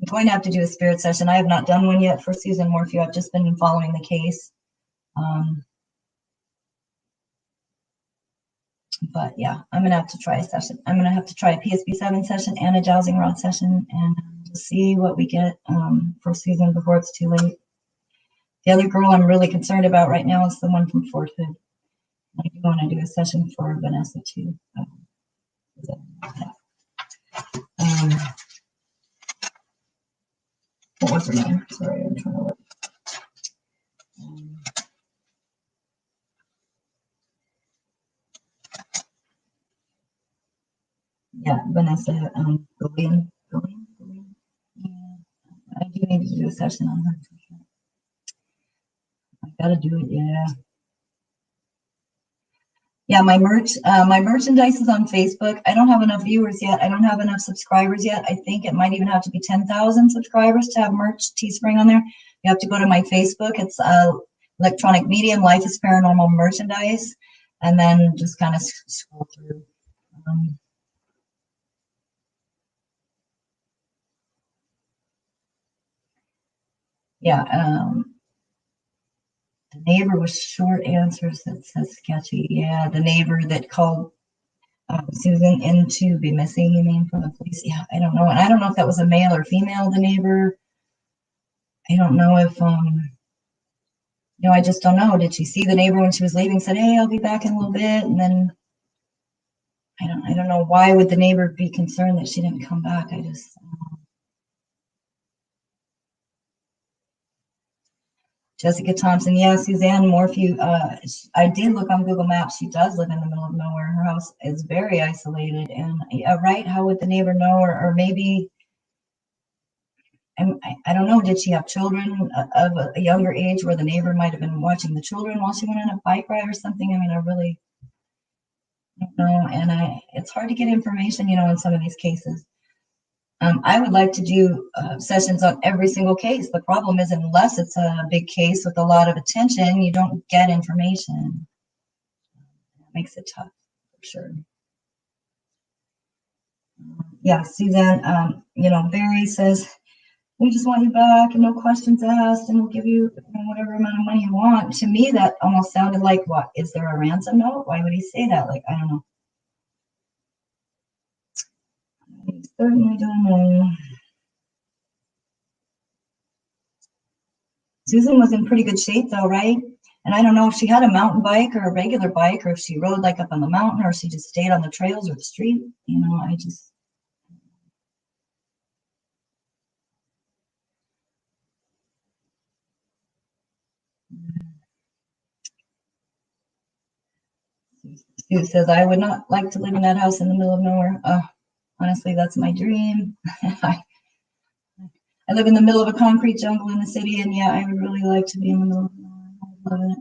Speaker 1: I'm going to have to do a spirit session. I have not done one yet for Susan Morphew. I've just been following the case. But yeah, I'm going to have to try a session. I'm going to have to try a PSB7 session and a Dowsing rod session and see what we get for Susan before it's too late. The other girl I'm really concerned about right now is the one from Fort Hood. I do want to do a session for Vanessa too. Um, what was her name? Sorry, I'm trying to look. Yeah, Vanessa Gillian. Yeah, I do need to do a session on her. I gotta do it, yeah. Yeah, my merchandise is on Facebook. I don't have enough viewers yet. I don't have enough subscribers yet. I think it might even have to be 10,000 subscribers to have merch Teespring on there. You have to go to my Facebook. It's electronic medium, Life is Paranormal merchandise, and then just kind of scroll through. Yeah, the neighbor with short answers that says sketchy. Yeah, the neighbor that called Susan in to be missing, you mean, from the police? Yeah, I don't know. And I don't know if that was a male or female, the neighbor. I don't know if, I just don't know. Did she see the neighbor when she was leaving, said, hey, I'll be back in a little bit? And then I don't know, why would the neighbor be concerned that she didn't come back? I just, Jessica Thompson, yeah, Suzanne Morphew. I did look on Google Maps. She does live in the middle of nowhere. Her house is very isolated. And right, how would the neighbor know? Or maybe, I don't know, did she have children of a younger age where the neighbor might have been watching the children while she went on a bike ride or something? I mean, I really don't know. And it's hard to get information, in some of these cases. I would like to do sessions on every single case. The problem is, unless it's a big case with a lot of attention, you don't get information. That makes it tough, for sure. Yeah, Suzanne, Barry says, we just want you back and no questions asked, and we'll give you whatever amount of money you want. To me, that almost sounded like, what? Is there a ransom note? Why would he say that? Like, I don't know. I certainly don't know. Susan was in pretty good shape though, right? And I don't know if she had a mountain bike or a regular bike, or if she rode like up on the mountain, or if she just stayed on the trails or the street. I just. Sue says, I would not like to live in that house in the middle of nowhere. Honestly, that's my dream. I live in the middle of a concrete jungle in the city, and yeah, I would really like to be in the middle of nowhere. I love it.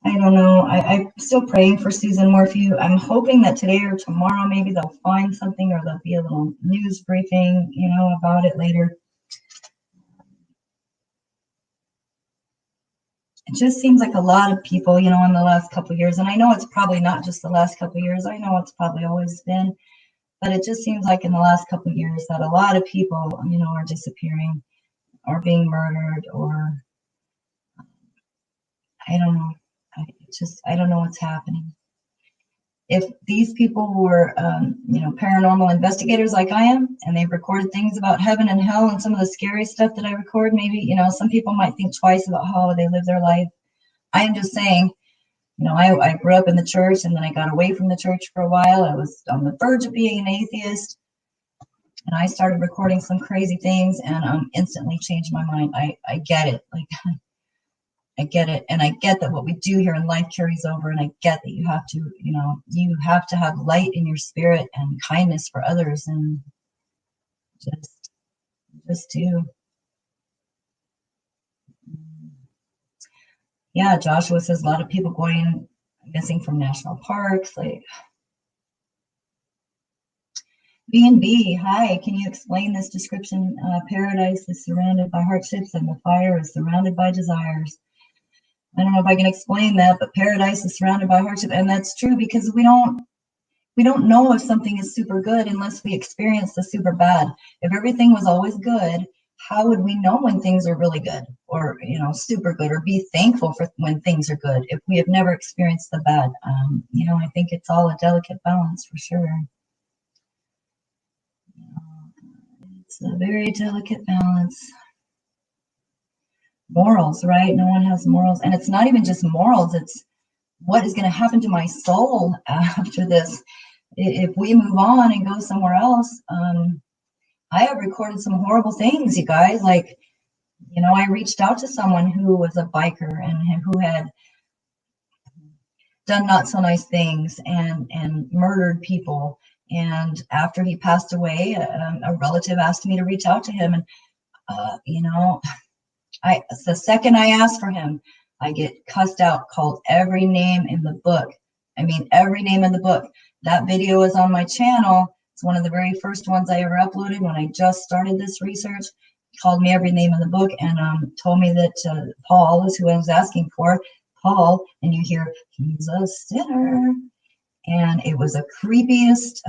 Speaker 1: I don't know. I'm still praying for Susan Morphew. I'm hoping that today or tomorrow, maybe they'll find something, or there'll be a little news briefing, about it later. It just seems like a lot of people, in the last couple of years, and I know it's probably not just the last couple of years. I know it's probably always been, but it just seems like in the last couple of years that a lot of people, are disappearing or being murdered, or I don't know. I don't know what's happening. If these people were, paranormal investigators like I am, and they've recorded things about heaven and hell and some of the scary stuff that I record, maybe, some people might think twice about how they live their life. I am just saying, I grew up in the church, and then I got away from the church for a while. I was on the verge of being an atheist, and I started recording some crazy things, and instantly changed my mind. I get it. Like, I get it. And I get that what we do here in life carries over. And I get that you have to have light in your spirit and kindness for others, and just do. Yeah, Joshua says a lot of people going missing from national parks. Like, B&B, hi, can you explain this description? Paradise is surrounded by hardships, and the fire is surrounded by desires. I don't know if I can explain that, but paradise is surrounded by hardship, and that's true, because we don't know if something is super good unless we experience the super bad. If everything was always good, how would we know when things are really good, or super good, or be thankful for when things are good if we have never experienced the bad? I think it's all a delicate balance, for sure. It's a very delicate balance. morals, right? No one has morals. And it's not even just morals, it's what is going to happen to my soul after this. If we move on and go somewhere else, I have recorded some horrible things, you guys. Like, you know, I reached out to someone who was a biker and who had done not so nice things and murdered people. And after he passed away, a relative asked me to reach out to him. And, you know, the second I ask for him, I get cussed out, called every name in the book. I mean, every name in the book. That video is on my channel. It's one of the very first ones I ever uploaded when I just started this research. He called me every name in the book and told me that Paul is who I was asking for. Paul, and you hear, he's a sinner. And it was the creepiest.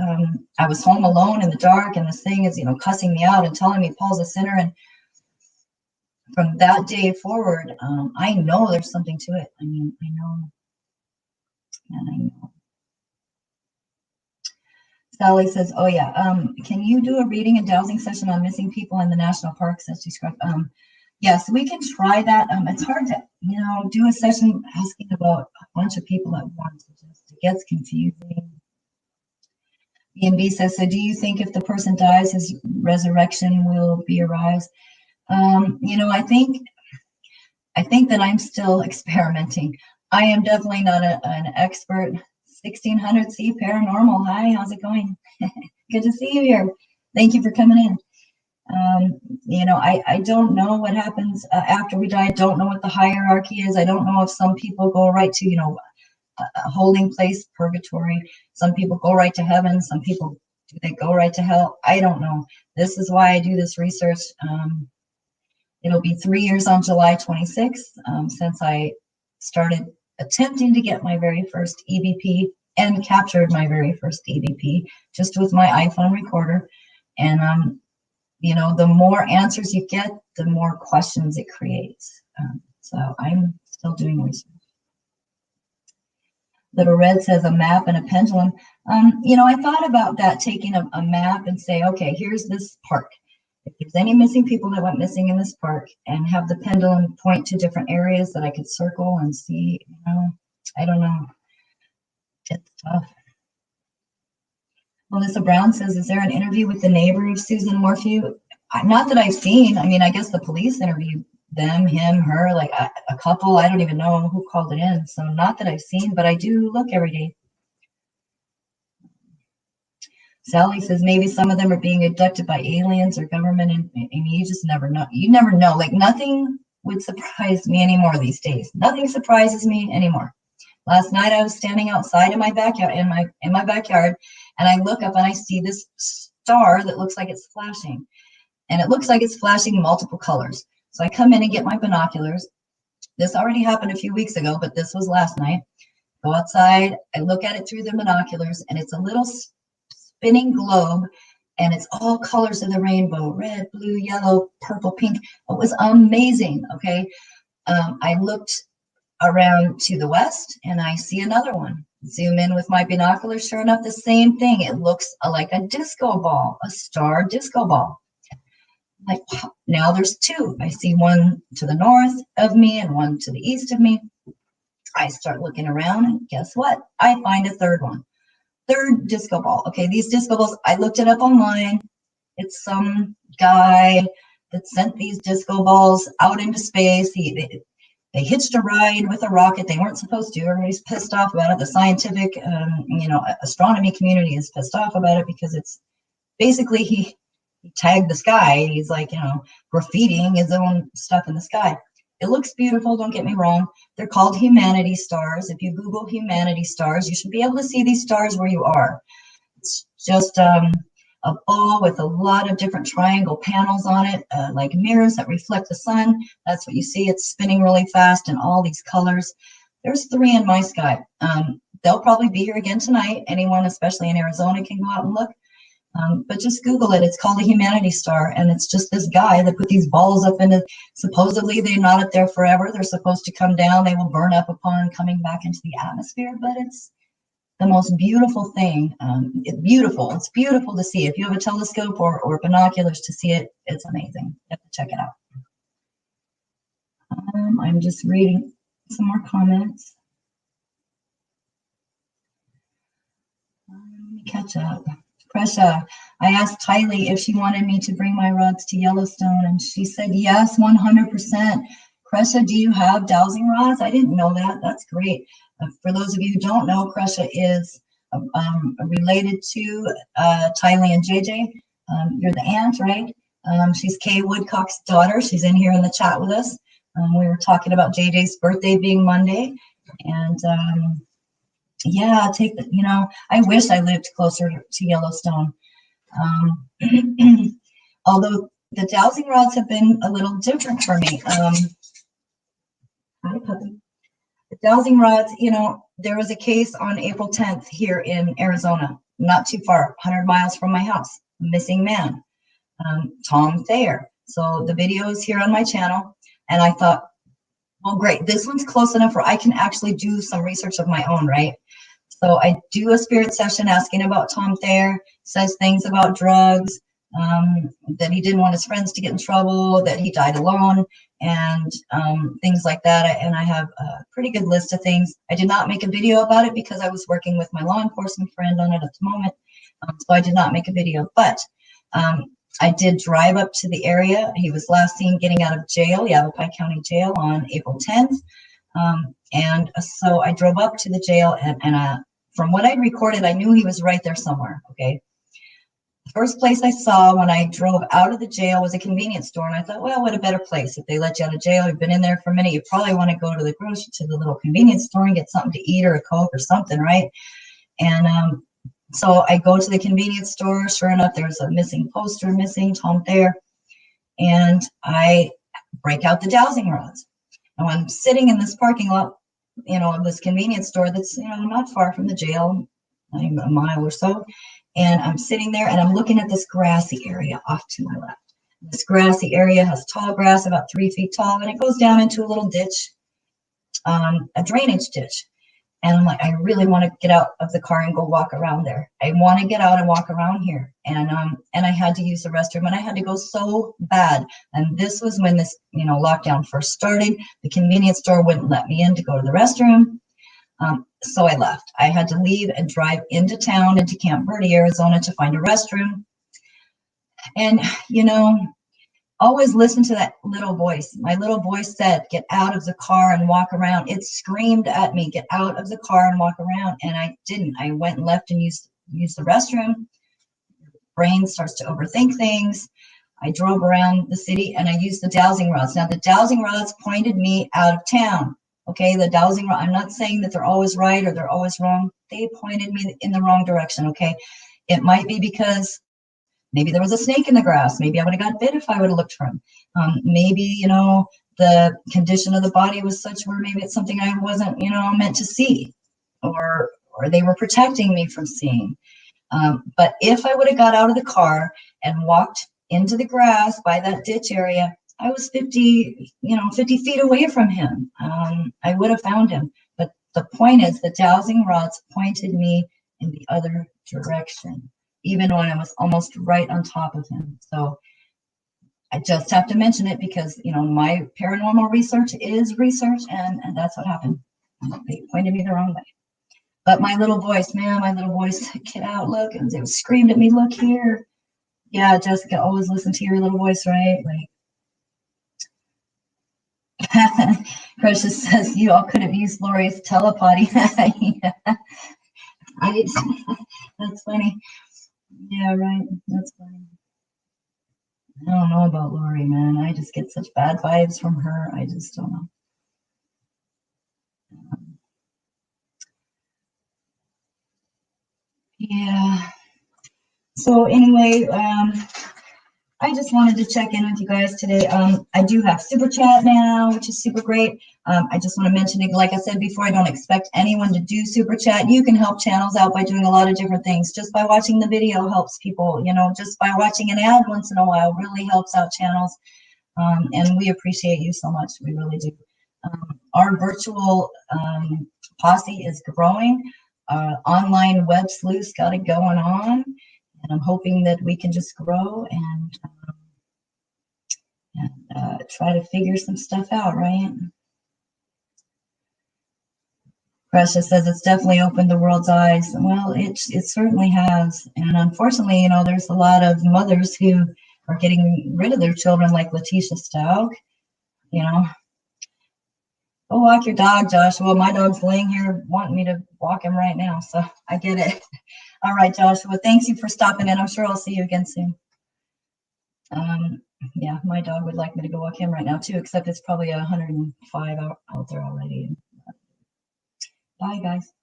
Speaker 1: I was home alone in the dark, and this thing is, you know, cussing me out and telling me Paul's a sinner. And from that day forward, I know there's something to it. I mean, I know, and I know. Sally says, oh yeah, can you do a reading and dowsing session on missing people in the national parks as described? Yes, we can try that. It's hard to, you know, do a session asking about a bunch of people at once. It gets confusing. B&B says, so do you think if the person dies, his resurrection will be arise? You know, I think that I'm still experimenting. I am definitely not an expert. 1600C Paranormal. Hi, how's it going? Good to see you here. Thank you for coming in. You know, I don't know what happens after we die. I don't know what the hierarchy is. I don't know if some people go right to, you know, a holding place, purgatory. Some people go right to heaven. Some people, do they go right to hell? I don't know. This is why I do this research. It'll be 3 years on July 26th since I started attempting to get my very first EVP and captured my very first EVP just with my iPhone recorder. And, you know, the more answers you get, the more questions it creates. So I'm still doing research. Little Red says a map and a pendulum. You know, I thought about that, taking a map and say, okay, here's this park. If there's any missing people that went missing in this park, and have the pendulum point to different areas that I could circle and see, you know, I don't know. It's tough. Melissa Brown says, is there an interview with the neighbor of Susan Morphew? Not that I've seen. I mean, I guess the police interviewed them, him, her, like a couple. I don't even know who called it in. So not that I've seen, but I do look every day. Sally says maybe some of them are being abducted by aliens or government, and you just never know. You never know. Like, nothing would surprise me anymore these days. Nothing surprises me anymore. Last night I was standing outside in my backyard, in my backyard, and I look up and I see this star that looks like it's flashing, and it looks like it's flashing multiple colors. So I come in and get my binoculars. This already happened a few weeks ago, but this was last night. Go outside. I look at it through the binoculars, and it's a little spinning globe, and it's all colors of the rainbow: red, blue, yellow, purple, pink. It was amazing. Okay. I looked around to the west and I see another one. Zoom in with my binoculars. Sure enough, the same thing. It looks like a disco ball, a star disco ball. Like, now there's two. I see one to the north of me and one to the east of me. I start looking around, and guess what? I find a third one. Third disco ball. Okay, these disco balls, I looked it up online. It's some guy that sent these disco balls out into space. They hitched a ride with a rocket. They weren't supposed to. Everybody's pissed off about it. The scientific, you know, astronomy community is pissed off about it because it's basically he tagged the sky. He's like, you know, graffitiing his own stuff in the sky. It looks beautiful, don't get me wrong. They're called humanity stars. If you Google humanity stars, you should be able to see these stars where you are. It's just a ball with a lot of different triangle panels on it, like mirrors that reflect the sun. That's what you see. It's spinning really fast in all these colors. There's 3 in my sky. They'll probably be here again tonight. Anyone, especially in Arizona, can go out and look. But just Google it. It's called a humanity star, and it's just this guy that put these balls up into, supposedly they're not up there forever. They're supposed to come down. They will burn up upon coming back into the atmosphere, but it's the most beautiful thing. It's beautiful. It's beautiful to see. If you have a telescope or binoculars to see it, it's amazing. You have to check it out. I'm just reading some more comments. Let me catch up. Kresha, I asked Tylee if she wanted me to bring my rods to Yellowstone, and she said yes, 100%. Kresha, do you have dowsing rods? I didn't know that. That's great. For those of you who don't know, Kresha is related to Tylee and JJ. You're the aunt, right? She's Kay Woodcock's daughter. She's in here in the chat with us. We were talking about JJ's birthday being Monday, and yeah, I wish I lived closer to Yellowstone. Although the dowsing rods have been a little different for me. Hi, puppy. The dowsing rods, there was a case on April 10th here in Arizona, not too far, 100 miles from my house, missing man, Tom Thayer. So the video is here on my channel, and I thought, well, great, this one's close enough where I can actually do some research of my own, right? So I do a spirit session asking about Tom Thayer, says things about drugs, that he didn't want his friends to get in trouble, that he died alone, and things like that. And I have a pretty good list of things. I did not make a video about it because I was working with my law enforcement friend on it at the moment. So I did not make a video, but I did drive up to the area. He was last seen getting out of jail, Yavapai County Jail, on April 10th. And so I drove up to the jail, and from what I recorded, I knew he was right there somewhere, okay? The first place I saw when I drove out of the jail was a convenience store, and I thought, well, what a better place. If they let you out of jail, you've been in there for a minute, you probably want to go to the little convenience store and get something to eat or a Coke or something, right? And so I go to the convenience store. Sure enough, there's a missing poster, missing Tom Thayer, and I break out the dowsing rods. And I'm sitting in this parking lot, of this convenience store that's, not far from the jail, a mile or so. And I'm sitting there and I'm looking at this grassy area off to my left. This grassy area has tall grass, about 3 feet tall, and it goes down into a little ditch, a drainage ditch. And I'm like, I really want to get out of the car and go walk around there. I want to get out and walk around here. And I had to use the restroom, and I had to go so bad. And this was when this, lockdown first started. The convenience store wouldn't let me in to go to the restroom. So I left. I had to leave and drive into town, into Camp Verde, Arizona, to find a restroom. And, always listen to that little voice. My little voice said, get out of the car and walk around. It screamed at me, get out of the car and walk around. And I didn't. I went and left and used the restroom. Brain starts to overthink things. I drove around the city and I used the dowsing rods. Now, the dowsing rods pointed me out of town. Okay, the dowsing rod, I'm not saying that they're always right or they're always wrong. They pointed me in the wrong direction, okay? It might be because maybe there was a snake in the grass. Maybe I would have got bit if I would have looked for him. Maybe, the condition of the body was such where maybe it's something I wasn't, meant to see, or they were protecting me from seeing. But if I would have got out of the car and walked into the grass by that ditch area, I was 50 feet away from him. I would have found him. But the point is, the dowsing rods pointed me in the other direction, even when I was almost right on top of him. So I just have to mention it because, my paranormal research is research, and that's what happened. They pointed me the wrong way. But my little voice, get out, look, and they screamed at me, look here. Yeah, Jessica, always listen to your little voice, right? Precious says you all could have used Lori's telepathy. Yeah. That's funny. Yeah, right. That's funny. I don't know about Lori, man. I just get such bad vibes from her. I just don't know. Yeah. So anyway, I just wanted to check in with you guys today. I do have super chat now, which is super great. I just want to mention it, like I said before, I don't expect anyone to do super chat. You can help channels out by doing a lot of different things. Just by watching the video helps people, just by watching an ad once in a while really helps out channels. And we appreciate you so much. We really do. Our virtual posse is growing. Online web sleuth's got it going on. And I'm hoping that we can just grow and try to figure some stuff out, right? Precious says it's definitely opened the world's eyes. Well, it certainly has. And unfortunately, you know, there's a lot of mothers who are getting rid of their children, like Letitia Staug, you know. Go walk your dog, Joshua. My dog's laying here wanting me to walk him right now, so I get it. All right, Joshua, thanks you for stopping in. I'm sure I'll see you again soon. Yeah, my dog would like me to go walk him right now too, except it's probably 105 out there already. Bye, guys.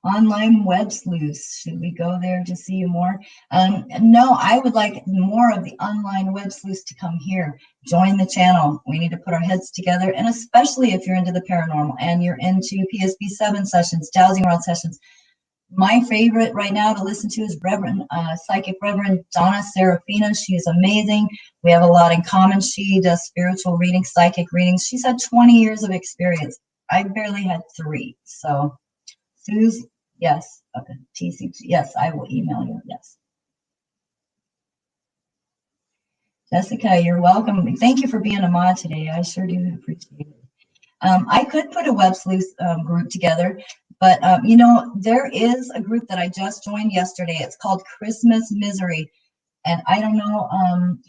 Speaker 1: Online web sleuths. Should we go there to see you more? No, I would like more of the online web sleuths to come here. Join the channel. We need to put our heads together, and especially if you're into the paranormal and you're into PSP 7 sessions, Dowsing Rod sessions. My favorite right now to listen to is Psychic Reverend Donna Serafina. She is amazing. We have a lot in common. She does spiritual readings, psychic readings. She's had 20 years of experience. I barely had 3. So, Suze, yes. Okay. TCG, yes, I will email you. Yes. Jessica, you're welcome. Thank you for being a mod today. I sure do appreciate it. I could put a web sleuth group together, but you know, there is a group that I just joined yesterday. It's called Christmas Misery. And I don't know,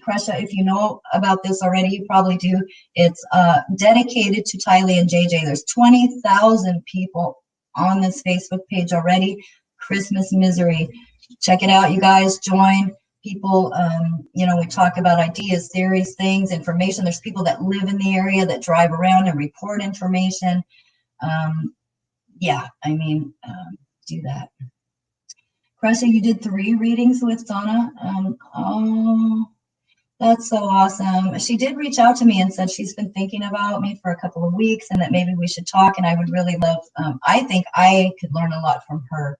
Speaker 1: Kresha, if you know about this already, you probably do. It's dedicated to Tylee and JJ. There's 20,000 people on this Facebook page already. Christmas Misery. Check it out, you guys. Join. People, you know, we talk about ideas, theories, things, information. There's people that live in the area that drive around and report information. Yeah, I mean, do that. Kresha, you did 3 readings with Donna. Oh, that's so awesome. She did reach out to me and said she's been thinking about me for a couple of weeks and that maybe we should talk, and I would really love, I think I could learn a lot from her.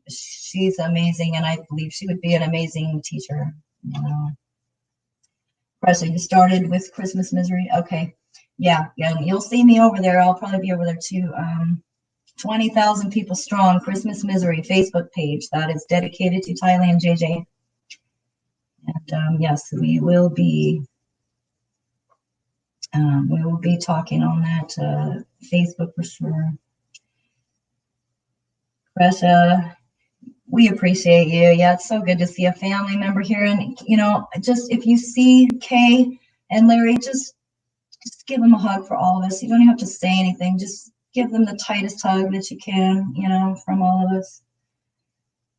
Speaker 1: She's amazing, and I believe she would be an amazing teacher. You know, Kresha, you started with Christmas Misery. Okay, yeah, you'll see me over there. I'll probably be over there too. 20,000 people strong, Christmas Misery Facebook page that is dedicated to Tylee and JJ. And yes, we will be talking on that Facebook for sure. Kresha, we appreciate you. Yeah, it's so good to see a family member here. And, you know, just if you see Kay and Larry, just give them a hug for all of us. You don't even have to say anything. Just give them the tightest hug that you can, you know, from all of us.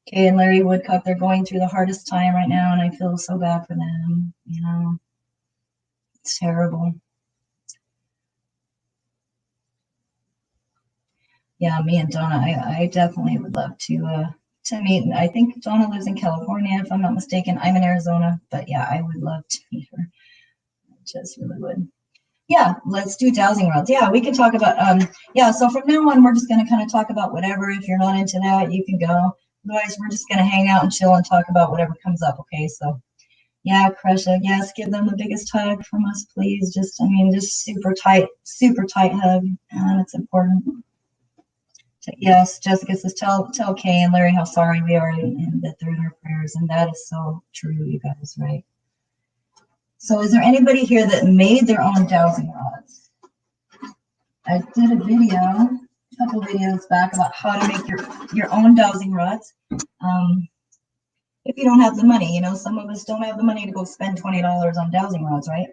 Speaker 1: Kay and Larry Woodcock, they're going through the hardest time right now, and I feel so bad for them. You know, it's terrible. Yeah, me and Donna, I definitely would love to meet. I think Donna lives in California, if I'm not mistaken. I'm in Arizona, but yeah, I would love to meet her. I just really would. Yeah, let's do dowsing rods. Yeah, we can talk about, yeah, so from now on, we're just going to kind of talk about whatever. If you're not into that, you can go. Otherwise, we're just going to hang out and chill and talk about whatever comes up, okay? So, yeah, Kresha, yes, give them the biggest hug from us, please. Just, I mean, just super tight hug, and it's important. Yes, Jessica says, tell Kay and Larry how sorry we are and that they're in our prayers, and that is so true, you guys, right? So is there anybody here that made their own dowsing rods? I did a video, a couple videos back about how to make your own dowsing rods. If you don't have the money, you know, some of us don't have the money to go spend $20 on dowsing rods, right?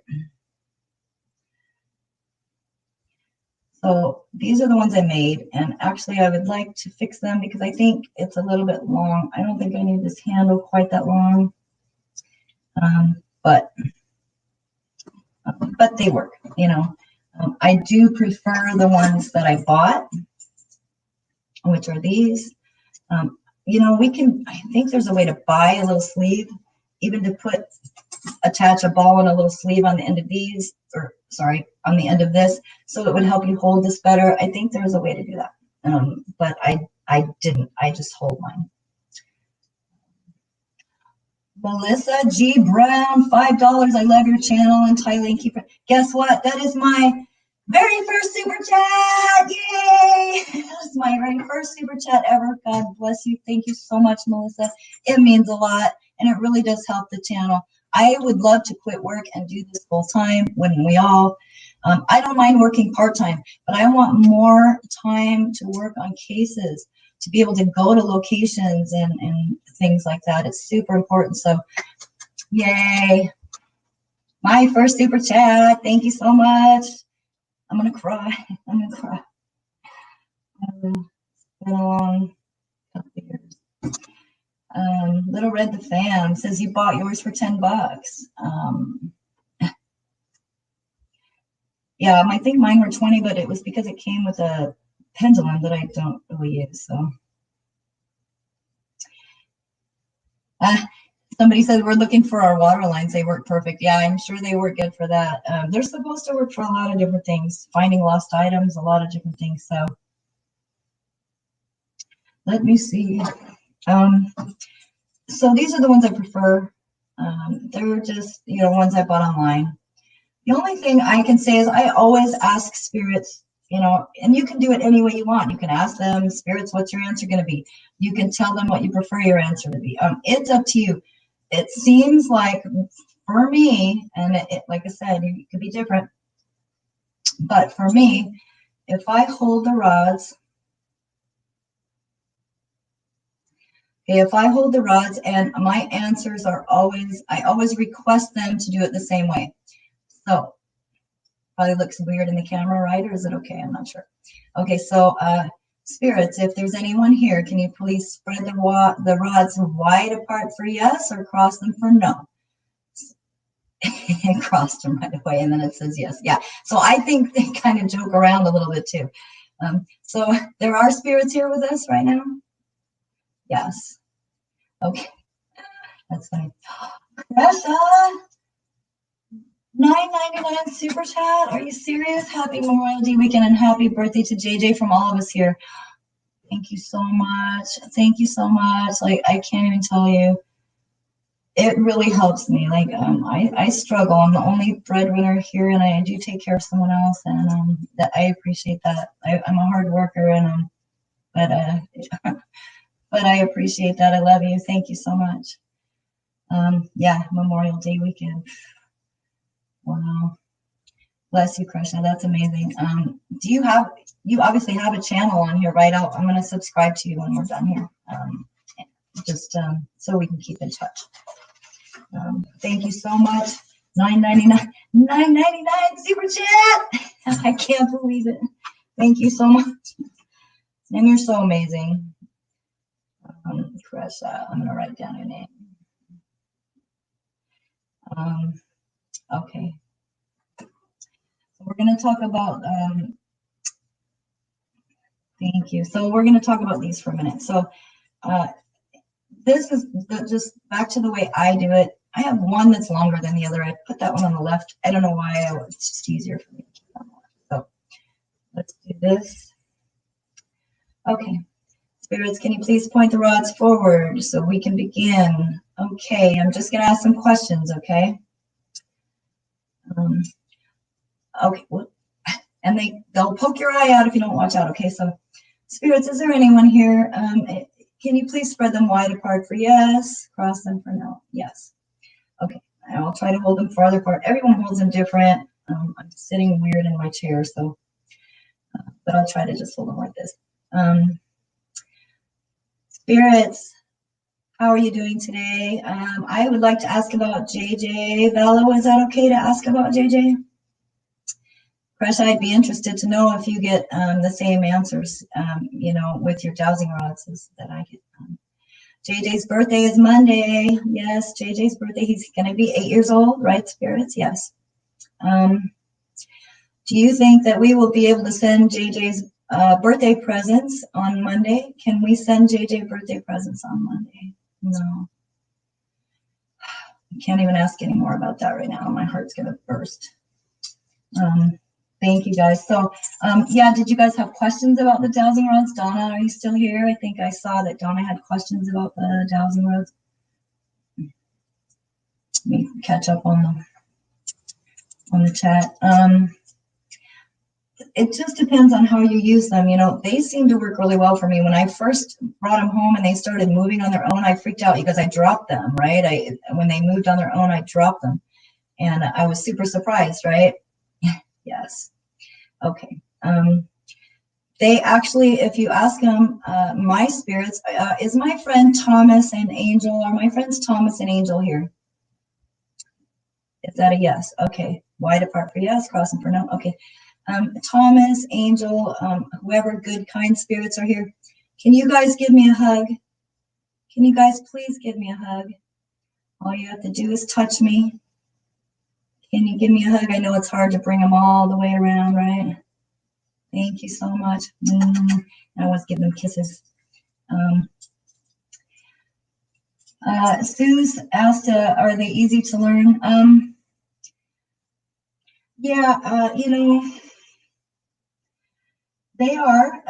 Speaker 1: So these are the ones I made, and actually I would like to fix them because I think it's a little bit long. I don't think I need this handle quite that long, but they work, you know. I do prefer the ones that I bought, which are these. You know, I think there's a way to buy a little sleeve, even to attach a ball and a little sleeve on the end of these, or sorry, on the end of this, so it would help you hold this better. I think there's a way to do that, but I didn't. I just hold mine. Melissa G. Brown, $5. I love your channel and Tylee, keep it. Guess what? That is my very first super chat. Yay! That's my very first super chat ever. God bless you. Thank you so much, Melissa. It means a lot. and it really does help the channel. I would love to quit work and do this full time, wouldn't we all? I don't mind working part-time, but I want more time to work on cases, to be able to go to locations and things like that. It's super important. So yay. My first super chat. Thank you so much. I'm going to cry. I'm going to cry. It's been a long couple of years. Little Red the Fan says you bought yours for $10. Yeah, I think mine were 20, but it was because it came with a pendulum that I don't really use. So somebody said we're looking for our water lines. They work perfect. Yeah, I'm sure they work good for that. They're supposed to work for a lot of different things, finding lost items, a lot of different things. So let me see. So these are the ones I prefer. They're just, ones I bought online. The only thing I can say is I always ask spirits, and you can do it any way you want. You can ask them, spirits, what's your answer going to be? You can tell them what you prefer your answer to be. It's up to you. It seems like for me, and like I said, it could be different, but for me, if I hold the rods, and my answers are I always request them to do it the same way. So probably looks weird in the camera, right? Or is it okay? I'm not sure. Okay, so spirits, if there's anyone here, can you please spread the rods wide apart for yes or cross them for no? And crossed them right away, and then it says yes. Yeah, so I think they kind of joke around a little bit too. So there are spirits here with us right now? Yes. Okay, that's funny. Russia! $9.99 super chat. Are you serious? Happy Memorial Day weekend and happy birthday to JJ from all of us here. Thank you so much. Thank you so much. Like, I can't even tell you. It really helps me. Like, I struggle. I'm the only breadwinner here, and I do take care of someone else, and that I appreciate that. I'm a hard worker, and but I appreciate that. I love you. Thank you so much. Yeah, Memorial Day weekend. Wow. Bless you, Krishna. That's amazing. You obviously have a channel on here, right? I'm going to subscribe to you when we're done here. Just so we can keep in touch. Thank you so much. $9.99 super chat. I can't believe it. Thank you so much. And you're so amazing. Krishna, I'm going to write down your name. Okay. So we're going to talk about, thank you. So we're going to talk about these for a minute. So this is just back to the way I do it. I have one that's longer than the other. I put that one on the left. I don't know why. It's just easier for me to keep on the left. So let's do this. Okay. Spirits, can you please point the rods forward so we can begin? Okay. I'm just going to ask some questions, okay? Okay, and they'll poke your eye out if you don't watch out. Okay, so spirits, is there anyone here? Can you please spread them wide apart for yes, cross them for no? Yes. Okay, I'll try to hold them farther apart. Everyone holds them different. I'm sitting weird in my chair, so but I'll try to just hold them like this. Spirits, how are you doing today? I would like to ask about JJ. Vallow, is that okay to ask about JJ? Crush, I'd be interested to know if you get the same answers, with your dowsing rods that I get. JJ's birthday is Monday. Yes, JJ's birthday. He's going to be 8 years old, right, spirits? Yes. Do you think that we will be able to send JJ's birthday presents on Monday? Can we send JJ birthday presents on Monday? No. I can't even ask any more about that right now. My heart's going to burst. Thank you, guys. So, yeah, did you guys have questions about the dowsing rods? Donna, are you still here? I think I saw that Donna had questions about the dowsing rods. Let me catch up on the chat. it just depends on how you use them. You know, they seem to work really well for me. When I first brought them home and they started moving on their own, I freaked out because I dropped them, right? When they moved on their own, I dropped them. And I was super surprised, right? Yes. Okay. They actually, if you ask them, my spirits, is my friend Thomas and Angel, are my friends Thomas and Angel here? Is that a yes? Okay. Wide apart for yes, crossing for no. Okay. Thomas, Angel, whoever good, kind spirits are here. Can you guys give me a hug? Can you guys please give me a hug? All you have to do is touch me. Can you give me a hug? I know it's hard to bring them all the way around, right? Thank you so much. I always give them kisses. Sue's asked, are they easy to learn? Yeah, you know, they are.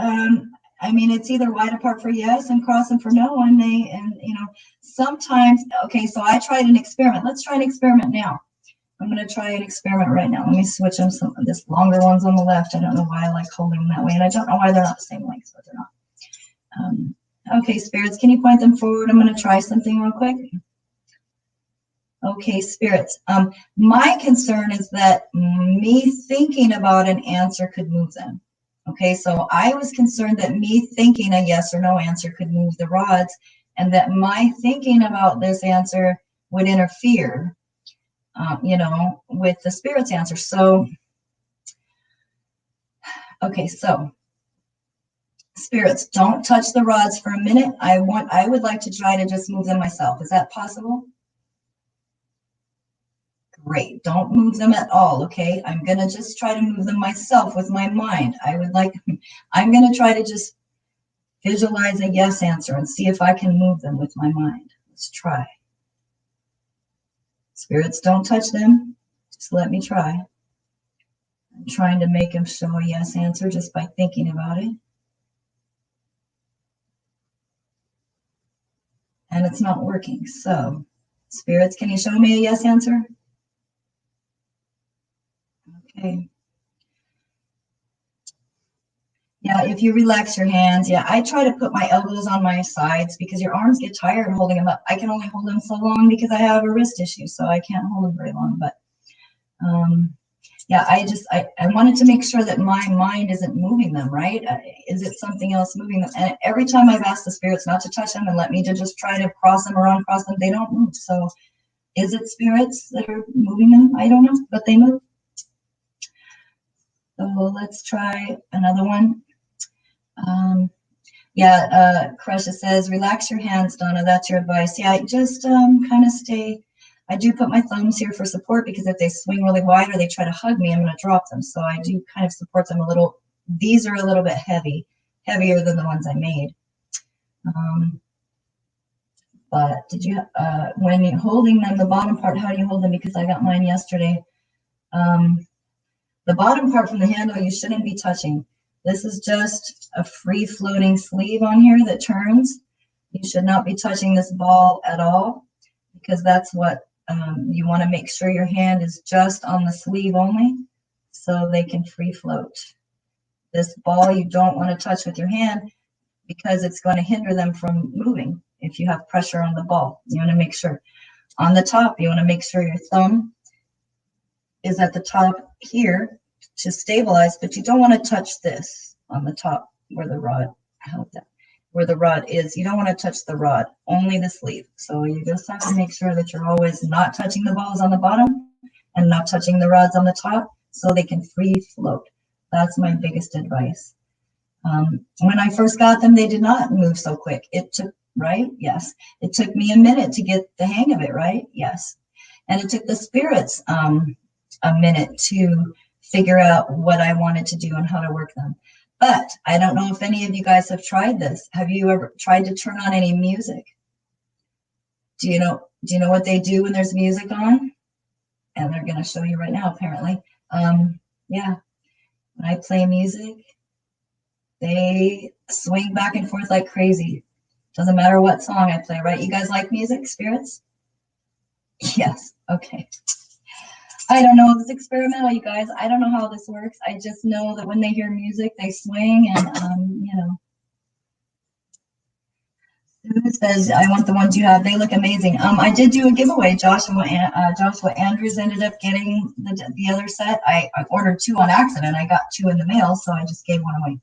Speaker 1: I mean, it's either wide apart for yes and crossing for no, and you know, sometimes, okay, so I tried an experiment. Let's try an experiment now. I'm going to try an experiment right now. Let me switch them. Some of this longer ones on the left. I don't know why I like holding them that way, and I don't know why they're not the same length, but they're not. Okay, spirits, can you point them forward? I'm going to try something real quick. Okay, spirits. My concern is that me thinking about an answer could move them. Okay, so I was concerned that me thinking a yes or no answer could move the rods, and that my thinking about this answer would interfere, you know, with the spirit's answer. So, okay, so spirits, don't touch the rods for a minute. I would like to try to just move them myself. Is that possible? Great. Don't move them at all, okay? I'm going to just try to move them myself with my mind. I'm going to try to just visualize a yes answer and see if I can move them with my mind. Let's try. Spirits, don't touch them. Just let me try. I'm trying to make them show a yes answer just by thinking about it. And it's not working. So, spirits, can you show me a yes answer? Okay. Yeah, if you relax your hands, yeah, I try to put my elbows on my sides because your arms get tired holding them up. I can only hold them so long because I have a wrist issue, so I can't hold them very long. But yeah, I wanted to make sure that my mind isn't moving them, right? Is it something else moving them? And every time I've asked the spirits not to touch them and let me to just try to cross them or uncross them, they don't move. So is it spirits that are moving them? I don't know, but they move. So let's try another one. Yeah, Kresha says, relax your hands, Donna. That's your advice. Yeah, just kind of stay. I do put my thumbs here for support because if they swing really wide or they try to hug me, I'm going to drop them. So I do kind of support them a little. These are a little bit heavier than the ones I made. But did you, when you're holding them, the bottom part, how do you hold them? Because I got mine yesterday. The bottom part from the handle, you shouldn't be touching. This is just a free floating sleeve on here that turns. You should not be touching this ball at all because that's what you want to make sure your hand is just on the sleeve only so they can free float. This ball you don't want to touch with your hand because it's going to hinder them from moving if you have pressure on the ball. You want to make sure on the top, you want to make sure your thumb is at the top here to stabilize, but you don't want to touch this on the top where the rod, where the rod is. You don't want to touch the rod, only the sleeve. So you just have to make sure that you're always not touching the balls on the bottom and not touching the rods on the top so they can free float. That's my biggest advice. When I first got them, they did not move so quick. It took, right? Yes. It took me a minute to get the hang of it, right? Yes. And it took the spirits a minute to figure out what I wanted to do and how to work them. But I don't know if any of you guys have tried this. Have you ever tried to turn on any music? Do you know what they do when there's music on? And they're going to show you right now, apparently. Yeah, when I play music, they swing back and forth like crazy. Doesn't matter what song I play, right? You guys like music, spirits? Yes, okay. I don't know. It's experimental, you guys. I don't know how this works. I just know that when they hear music, they swing, and you know. It says, I want the ones you have. They look amazing. I did do a giveaway. Joshua Andrews ended up getting the other set. I ordered 2 on accident. I got 2 in the mail, so I just gave one away.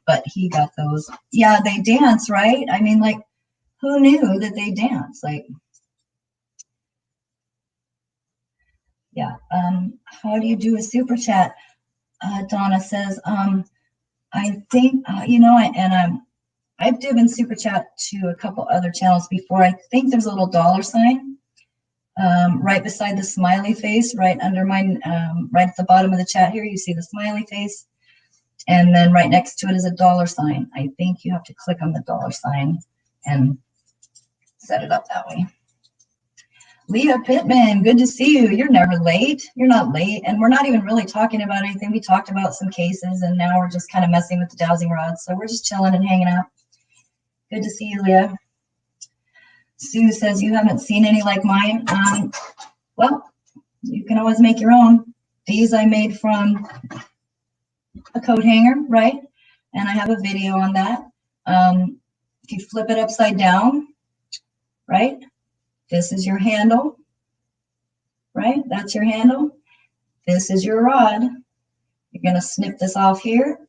Speaker 1: But he got those. Yeah, they dance, right? I mean, like, who knew that they dance? Like, yeah. How do you do a super chat? Donna says, I think, you know, I've given super chat to a couple other channels before. I think there's a little $sign right beside the smiley face, right under mine, right at the bottom of the chat here. You see the smiley face, and then right next to it is a $sign. I think you have to click on the $sign and set it up that way. Leah Pittman, good to see you. You're never late. You're not late, and we're not even really talking about anything. We talked about some cases, and now we're just kind of messing with the dowsing rods. So we're just chilling and hanging out. Good to see you, Leah. Sue says you haven't seen any like mine. Well, you can always make your own. These I made from a coat hanger, right? And I have a video on that. If you flip it upside down, right? This is your handle, right? That's your handle. This is your rod. You're going to snip this off here,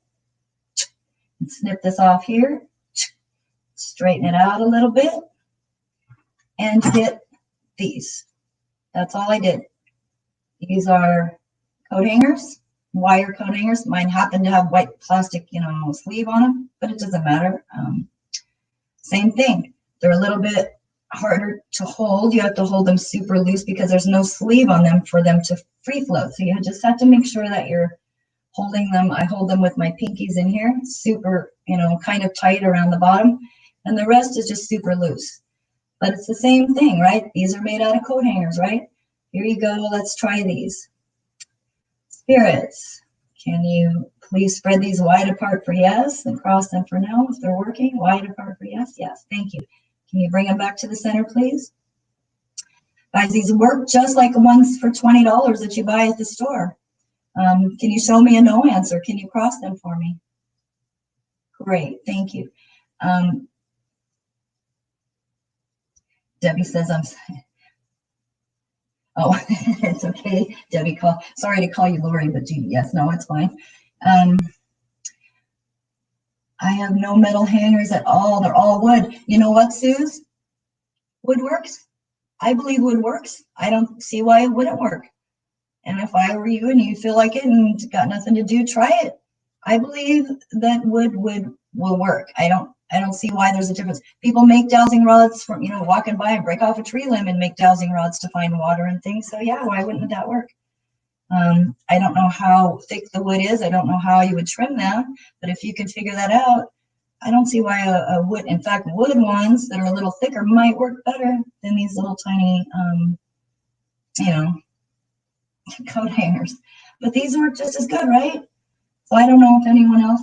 Speaker 1: and snip this off here, straighten it out a little bit, and get these. That's all I did. These are coat hangers, wire coat hangers. Mine happen to have white plastic, you know, sleeve on them, but it doesn't matter. Same thing. They're a little bit harder to hold. You have to hold them super loose because there's no sleeve on them for them to free float. So you just have to make sure that you're holding them. I hold them with my pinkies in here, super, you know, kind of tight around the bottom, and the rest is just super loose. But it's the same thing, right? These are made out of coat hangers, right? Here you go. Let's try these. Spirits, can you please spread these wide apart for yes and cross them for no if they're working? Wide apart for yes. Yes, thank you. Can you bring them back to the center, please? Guys, these work just like the ones for $20 that you buy at the store. Can you show me a no answer? Can you cross them for me? Great, thank you. Debbie says I'm. Oh, it's okay. Debbie, sorry to call you Lori, but Judy, yes, no, it's fine. I have no metal hangers at all. They're all wood. You know what, Suze? Wood works. I believe wood works. I don't see why it wouldn't work. And if I were you and you feel like it and got nothing to do, try it. I believe that wood will work. I don't see why there's a difference. People make dowsing rods from, you know, walking by and break off a tree limb and make dowsing rods to find water and things. So yeah, why wouldn't that work? I don't know how thick the wood is. I don't know how you would trim them, but if you can figure that out, I don't see why a wood, in fact, wood ones that are a little thicker might work better than these little tiny, you know, coat hangers. But these work just as good, right? So I don't know if anyone else,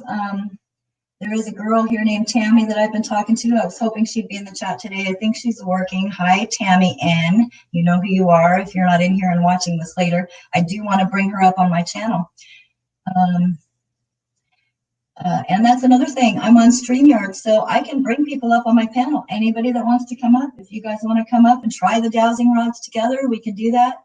Speaker 1: there is a girl here named Tammy that I've been talking to. I was hoping she'd be in the chat today. I think she's working. Hi, Tammy N. You know who you are if you're not in here and watching this later. I do want to bring her up on my channel. And that's another thing. I'm on StreamYard, so I can bring people up on my panel. Anybody that wants to come up, if you guys want to come up and try the dowsing rods together, we can do that.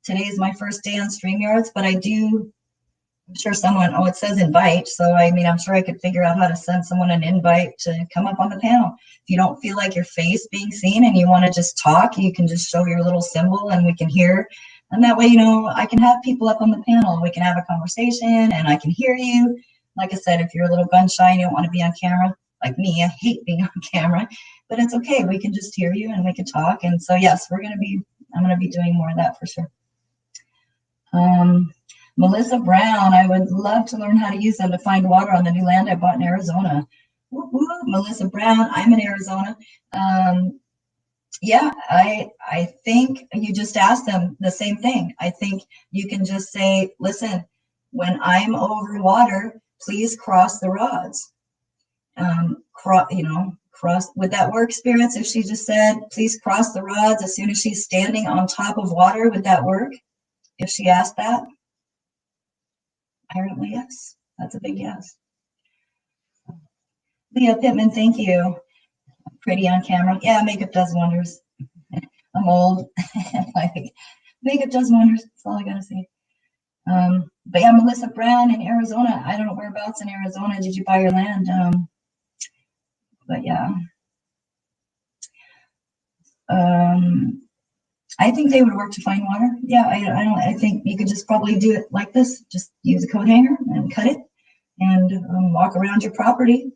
Speaker 1: Today is my first day on StreamYards, but I'm sure someone, oh, it says invite. So, I mean, I'm sure I could figure out how to send someone an invite to come up on the panel. If you don't feel like your face being seen and you want to just talk, you can just show your little symbol and we can hear. And that way, you know, I can have people up on the panel. We can have a conversation and I can hear you. Like I said, if you're a little gun shy and you don't want to be on camera, like me, I hate being on camera, but it's okay. We can just hear you and we can talk. And so, yes, I'm going to be doing more of that for sure. Melissa Brown, I would love to learn how to use them to find water on the new land I bought in Arizona. Woo woo, Melissa Brown, I'm in Arizona. Yeah, I think you just asked them the same thing. I think you can just say, listen, when I'm over water, please cross the rods. cross, would that work, spirits? If she just said, please cross the rods as soon as she's standing on top of water, would that work? If she asked that? Apparently, yes. That's a big yes. Leah Pittman, thank you. Pretty on camera. Yeah, makeup does wonders. I'm old. Like, makeup does wonders. That's all I gotta say. But yeah, Melissa Brown in Arizona. I don't know whereabouts in Arizona did you buy your land. But yeah. I think they would work to find water. Yeah, I think you could just probably do it like this. Just use a coat hanger and cut it and walk around your property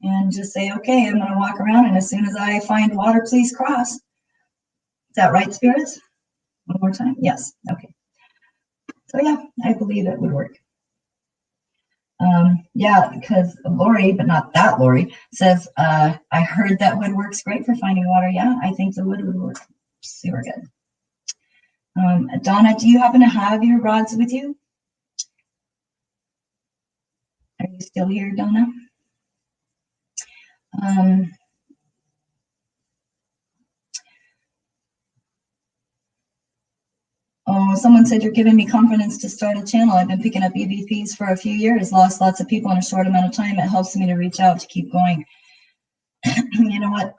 Speaker 1: and just say, okay, I'm going to walk around, and as soon as I find water, please cross. Is that right, spirits? One more time? Yes. Okay. So yeah, I believe it would work. Yeah, because Lori, but not that Lori, says, I heard that wood works great for finding water. Yeah, I think the wood would work super good. Donna, do you happen to have your rods with you? Are you still here, Donna? Oh, someone said you're giving me confidence to start a channel. I've been picking up EVPs for a few years, lost lots of people in a short amount of time. It helps me to reach out to keep going. You know what?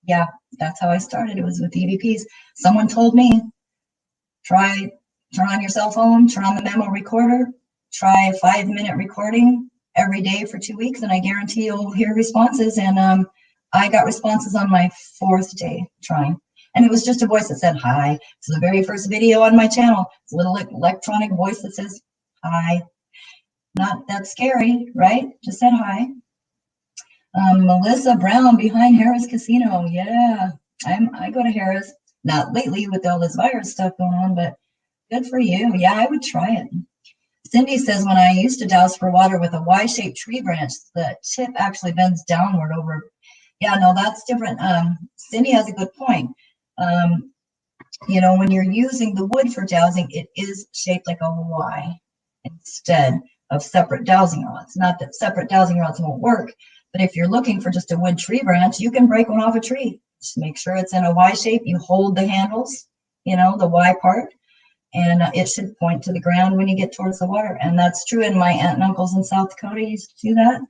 Speaker 1: Yeah, that's how I started. It was with EVPs. Someone told me, turn on your cell phone, turn on the memo recorder, try a 5-minute recording every day for 2 weeks, and I guarantee you'll hear responses. And I got responses on my 4th day trying. And it was just a voice that said, hi. It's the very first video on my channel. It's a little electronic voice that says, hi. Not that scary, right? Just said hi. Melissa Brown behind Harris Casino. Yeah, I go to Harris. Not lately with all this virus stuff going on, but good for you. Yeah, I would try it. Cindy says, when I used to douse for water with a Y-shaped tree branch, the tip actually bends downward over. Yeah, no, that's different. Cindy has a good point. You know, when you're using the wood for dowsing, it is shaped like a Y instead of separate dowsing rods. Not that separate dowsing rods won't work, but if you're looking for just a wood tree branch, you can break one off a tree. Just make sure it's in a Y shape. You hold the handles, you know, the Y part, and it should point to the ground when you get towards the water. And that's true. And my aunt and uncles in South Dakota used to do that.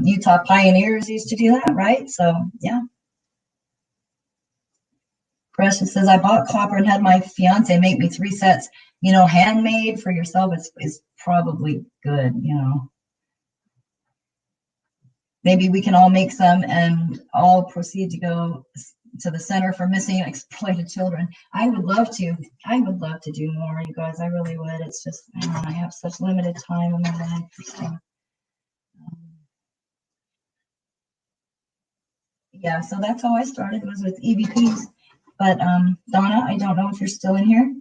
Speaker 1: Utah pioneers used to do that, right? So, yeah. Precious says, I bought copper and had my fiance make me 3 sets. You know, handmade for yourself is probably good, you know. Maybe we can all make some and all proceed to go to the Center for Missing and Exploited Children. I would love to. I would love to do more, you guys. I really would. It's just, I have such limited time in my life. So, yeah, so that's how I started, was with EVPs. But Donna, I don't know if you're still in here.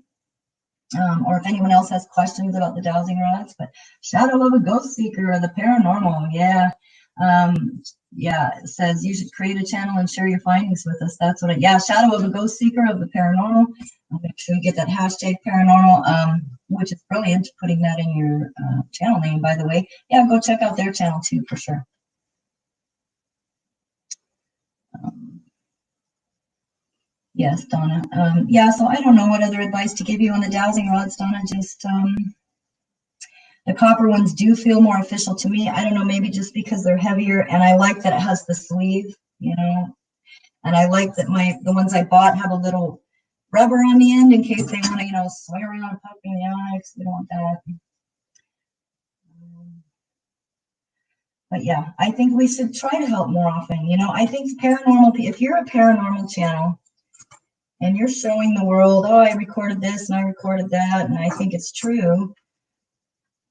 Speaker 1: Or if anyone else has questions about the dowsing rods, but Shadow of a Ghost Seeker or the Paranormal, yeah. Yeah, it says you should create a channel and share your findings with us. That's what yeah, Shadow of a Ghost Seeker of the Paranormal. I'll make sure you get that hashtag paranormal, which is brilliant, putting that in your channel name, by the way. Yeah, go check out their channel too, for sure. Yes, Donna. Yeah, so I don't know what other advice to give you on the dowsing rods, Donna. Just the copper ones do feel more official to me. I don't know, maybe just because they're heavier, and I like that it has the sleeve, you know, and I like that the ones I bought have a little rubber on the end in case they want to, you know, swing around and pop in the eye, because we don't want that. But yeah, I think we should try to help more often. You know, I think paranormal, if you're a paranormal channel and you're showing the world, oh, I recorded this and I recorded that, and I think it's true,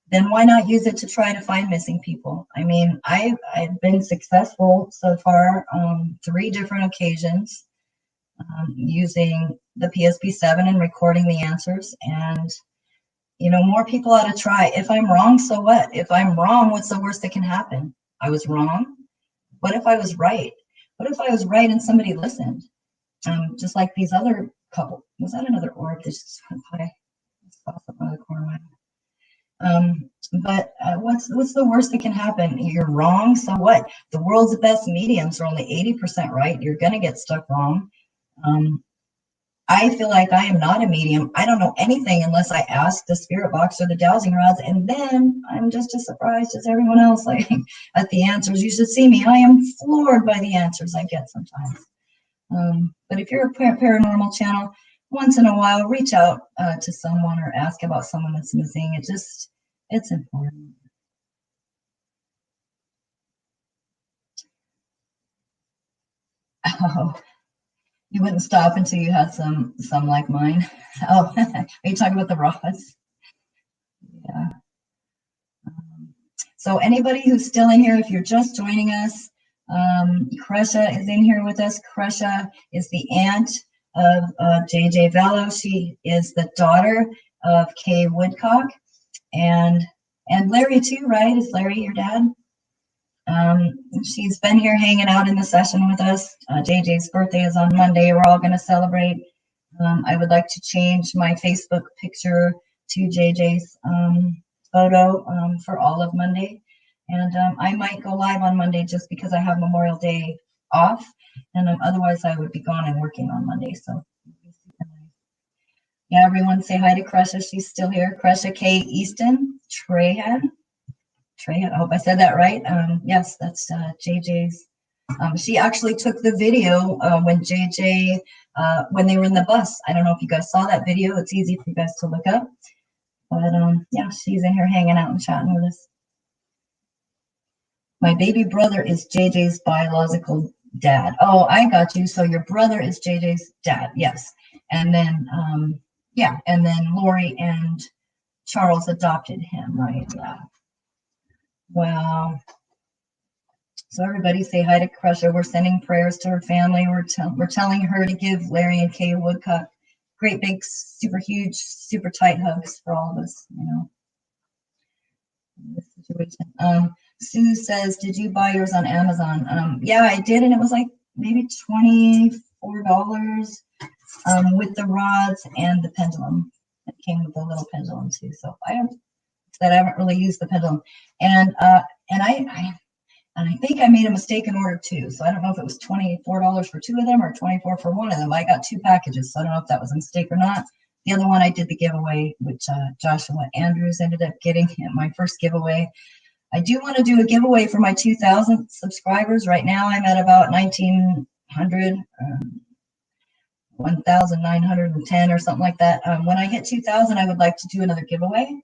Speaker 1: then why not use it to try to find missing people? I mean, I've been successful so far on 3 different occasions using the PSP7 and recording the answers. And, you know, more people ought to try. If I'm wrong, so what? If I'm wrong, what's the worst that can happen? I was wrong. What if I was right? What if I was right and somebody listened? Just like these other couple. Was that another orb that just went by? I saw something in the corner of my eye. But what's the worst that can happen? You're wrong. So what? The world's best mediums are only 80% right. You're going to get stuck wrong. I feel like I am not a medium. I don't know anything unless I ask the spirit box or the dowsing rods, and then I'm just as surprised as everyone else, like at the answers. You should see me. I am floored by the answers I get sometimes. But if you're a paranormal channel, once in a while, reach out to someone or ask about someone that's missing. It's important. Oh, you wouldn't stop until you had some like mine. Oh, are you talking about the rods? Yeah. So anybody who's still in here, if you're just joining us, Kresha is in here with us. Kresha is the aunt of JJ Vallow. She is the daughter of Kay Woodcock, and Larry too, right? Is Larry your dad? She's been here hanging out in the session with us. JJ's birthday is on Monday. We're all going to celebrate. I would like to change my Facebook picture to JJ's photo for all of Monday. And I might go live on Monday just because I have Memorial Day off. And otherwise, I would be gone and working on Monday. So, yeah, everyone say hi to Kresha. She's still here. Kresha K. Easton, Trahan. I hope I said that right. Yes, that's JJ's. She actually took the video when JJ, when they were in the bus. I don't know if you guys saw that video. It's easy for you guys to look up. But yeah, she's in here hanging out and chatting with us. My baby brother is JJ's biological dad. Oh, I got you. So your brother is JJ's dad. Yes. And then, yeah, and then Lori and Charles adopted him, right? Yeah. Wow. So everybody say hi to Kresha. We're sending prayers to her family. We're telling her to give Larry and Kay Woodcock great big, super huge, super tight hugs for all of us, you know. In this situation. Sue says, did you buy yours on Amazon? Yeah, I did, and it was like maybe $24 with the rods and the pendulum. It came with a little pendulum too. So I haven't really used the pendulum, and I think I made a mistake in order too. So I don't know if it was $24 for two of them or $24 for one of them. I got two packages, so I don't know if that was a mistake or not. The other one I did the giveaway, which Joshua Andrews ended up getting my first giveaway. I do want to do a giveaway for my 2,000 subscribers. Right now I'm at about 1,900, 1,910 or something like that. When I hit 2,000, I would like to do another giveaway.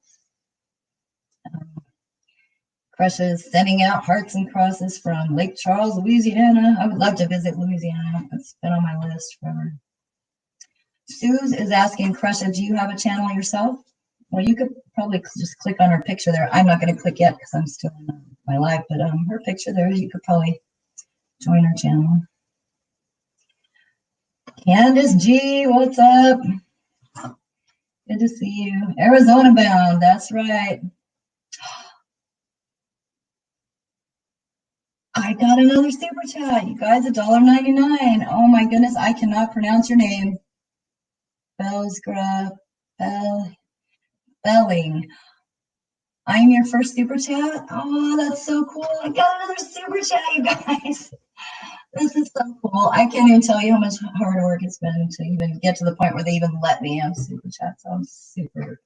Speaker 1: Kresha is sending out hearts and crosses from Lake Charles, Louisiana. I would love to visit Louisiana. It's been on my list forever. Suze is asking, Kresha, do you have a channel yourself? Well, you could probably just click on her picture there. I'm not going to click yet because I'm still in my live, but her picture there, you could probably join her channel. Candace G, what's up? Good to see you. Arizona bound, that's right. I got another super chat, you guys, $1.99. Oh my goodness, I cannot pronounce your name. Belling. I'm your first super chat. Oh, that's so cool. I got another super chat, you guys. This is so cool. I can't even tell you how much hard work it's been to even get to the point where they even let me have super chats. So I'm super,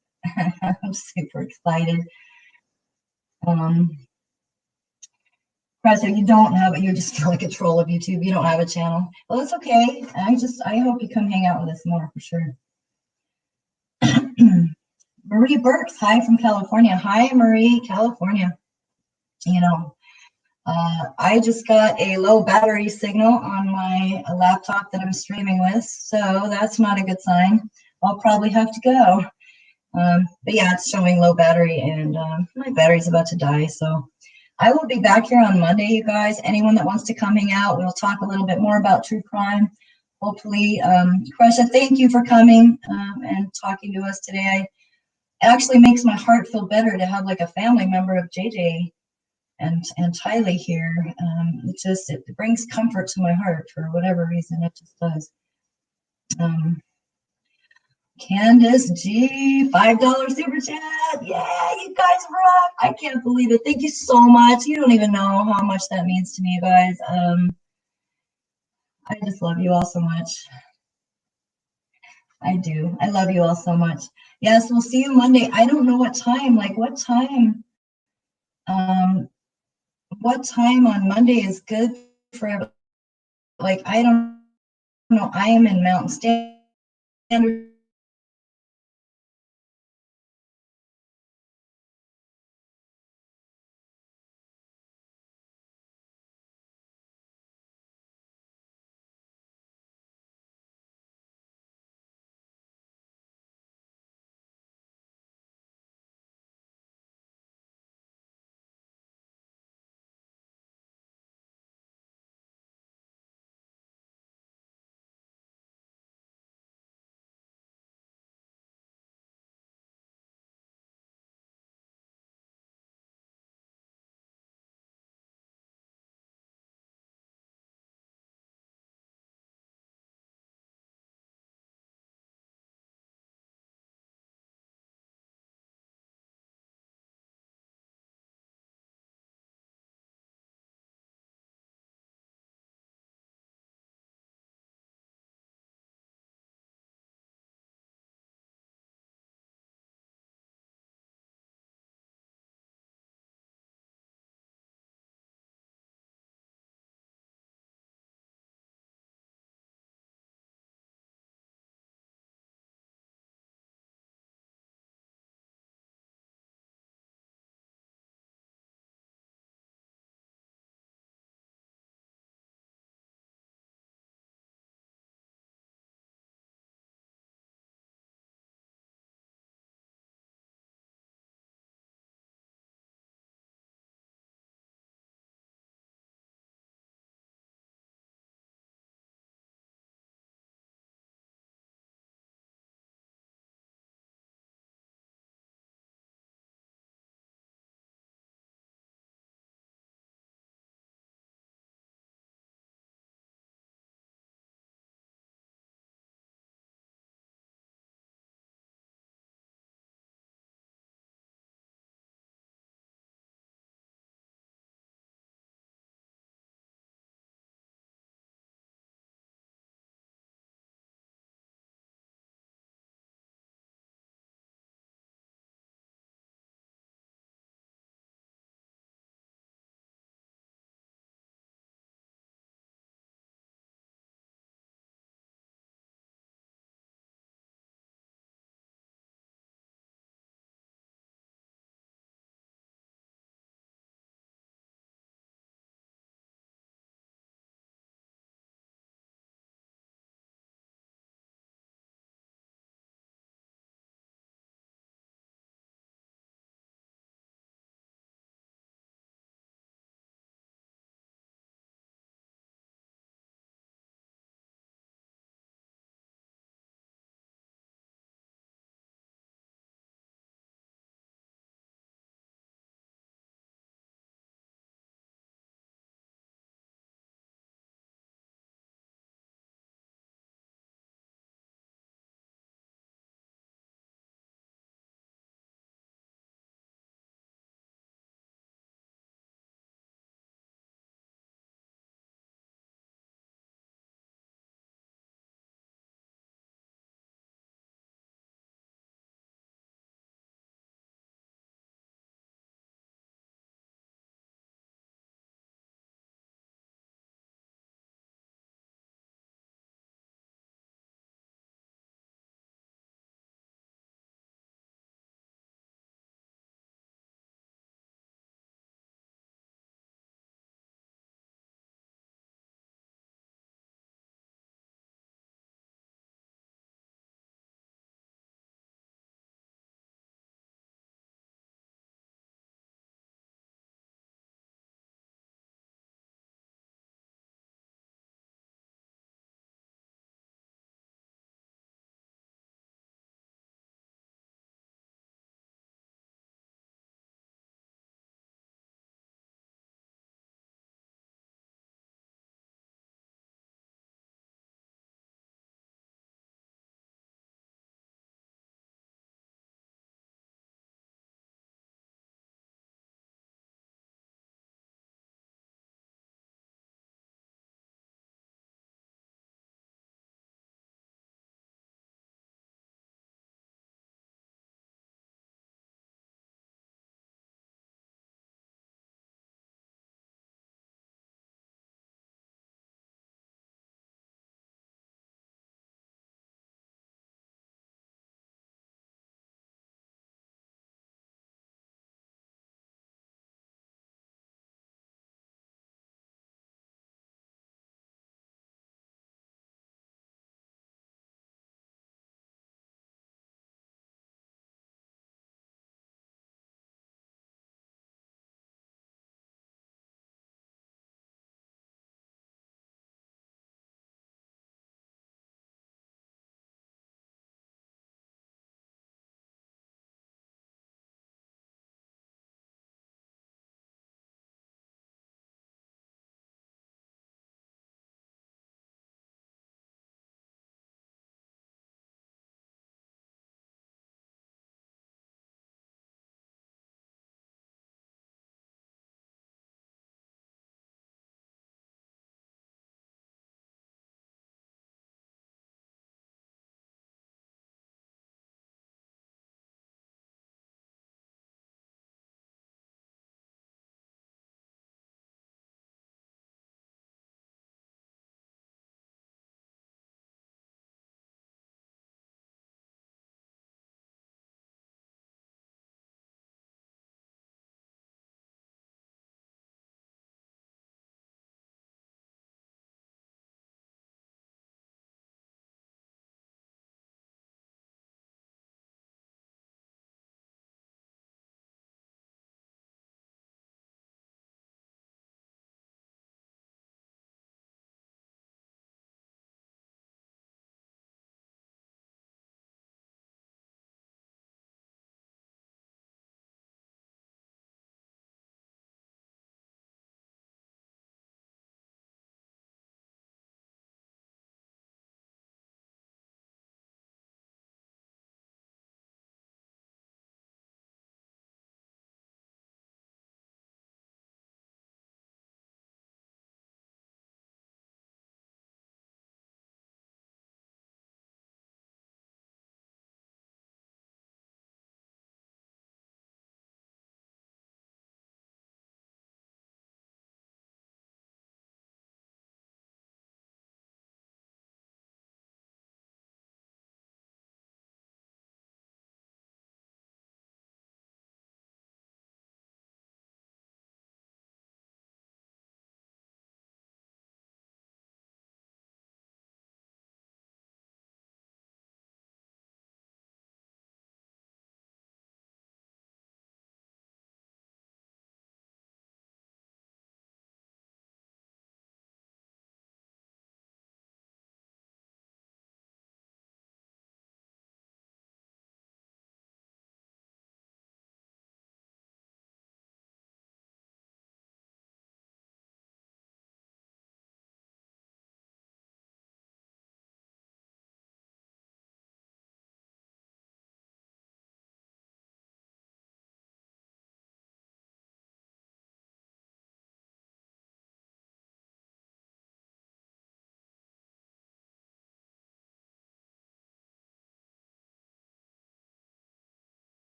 Speaker 1: I'm super excited. Kresha, you don't have it. You just feel like a troll of YouTube. You don't have a channel. Well, it's okay. I hope you come hang out with us more for sure. Marie Burks, hi from California. Hi, Marie, California. You know, I just got a low battery signal on my laptop that I'm streaming with, so that's not a good sign. I'll probably have to go. But yeah, it's showing low battery, and my battery's about to die, so I will be back here on Monday, you guys. Anyone that wants to come hang out, we'll talk a little bit more about true crime. Hopefully, Kresha, thank you for coming and talking to us today. It actually makes my heart feel better to have like a family member of JJ and Tylee here. It brings comfort to my heart for whatever reason. It just does. Candace G, $5 super chat. Yeah, you guys rock. I can't believe it. Thank you so much. You don't even know how much that means to me, you guys. I just love you all so much. I do. I love you all so much. Yes, we'll see you Monday. I don't know what time. Like what time? What time on Monday is good for? Like I don't know. I am in Mountain Standard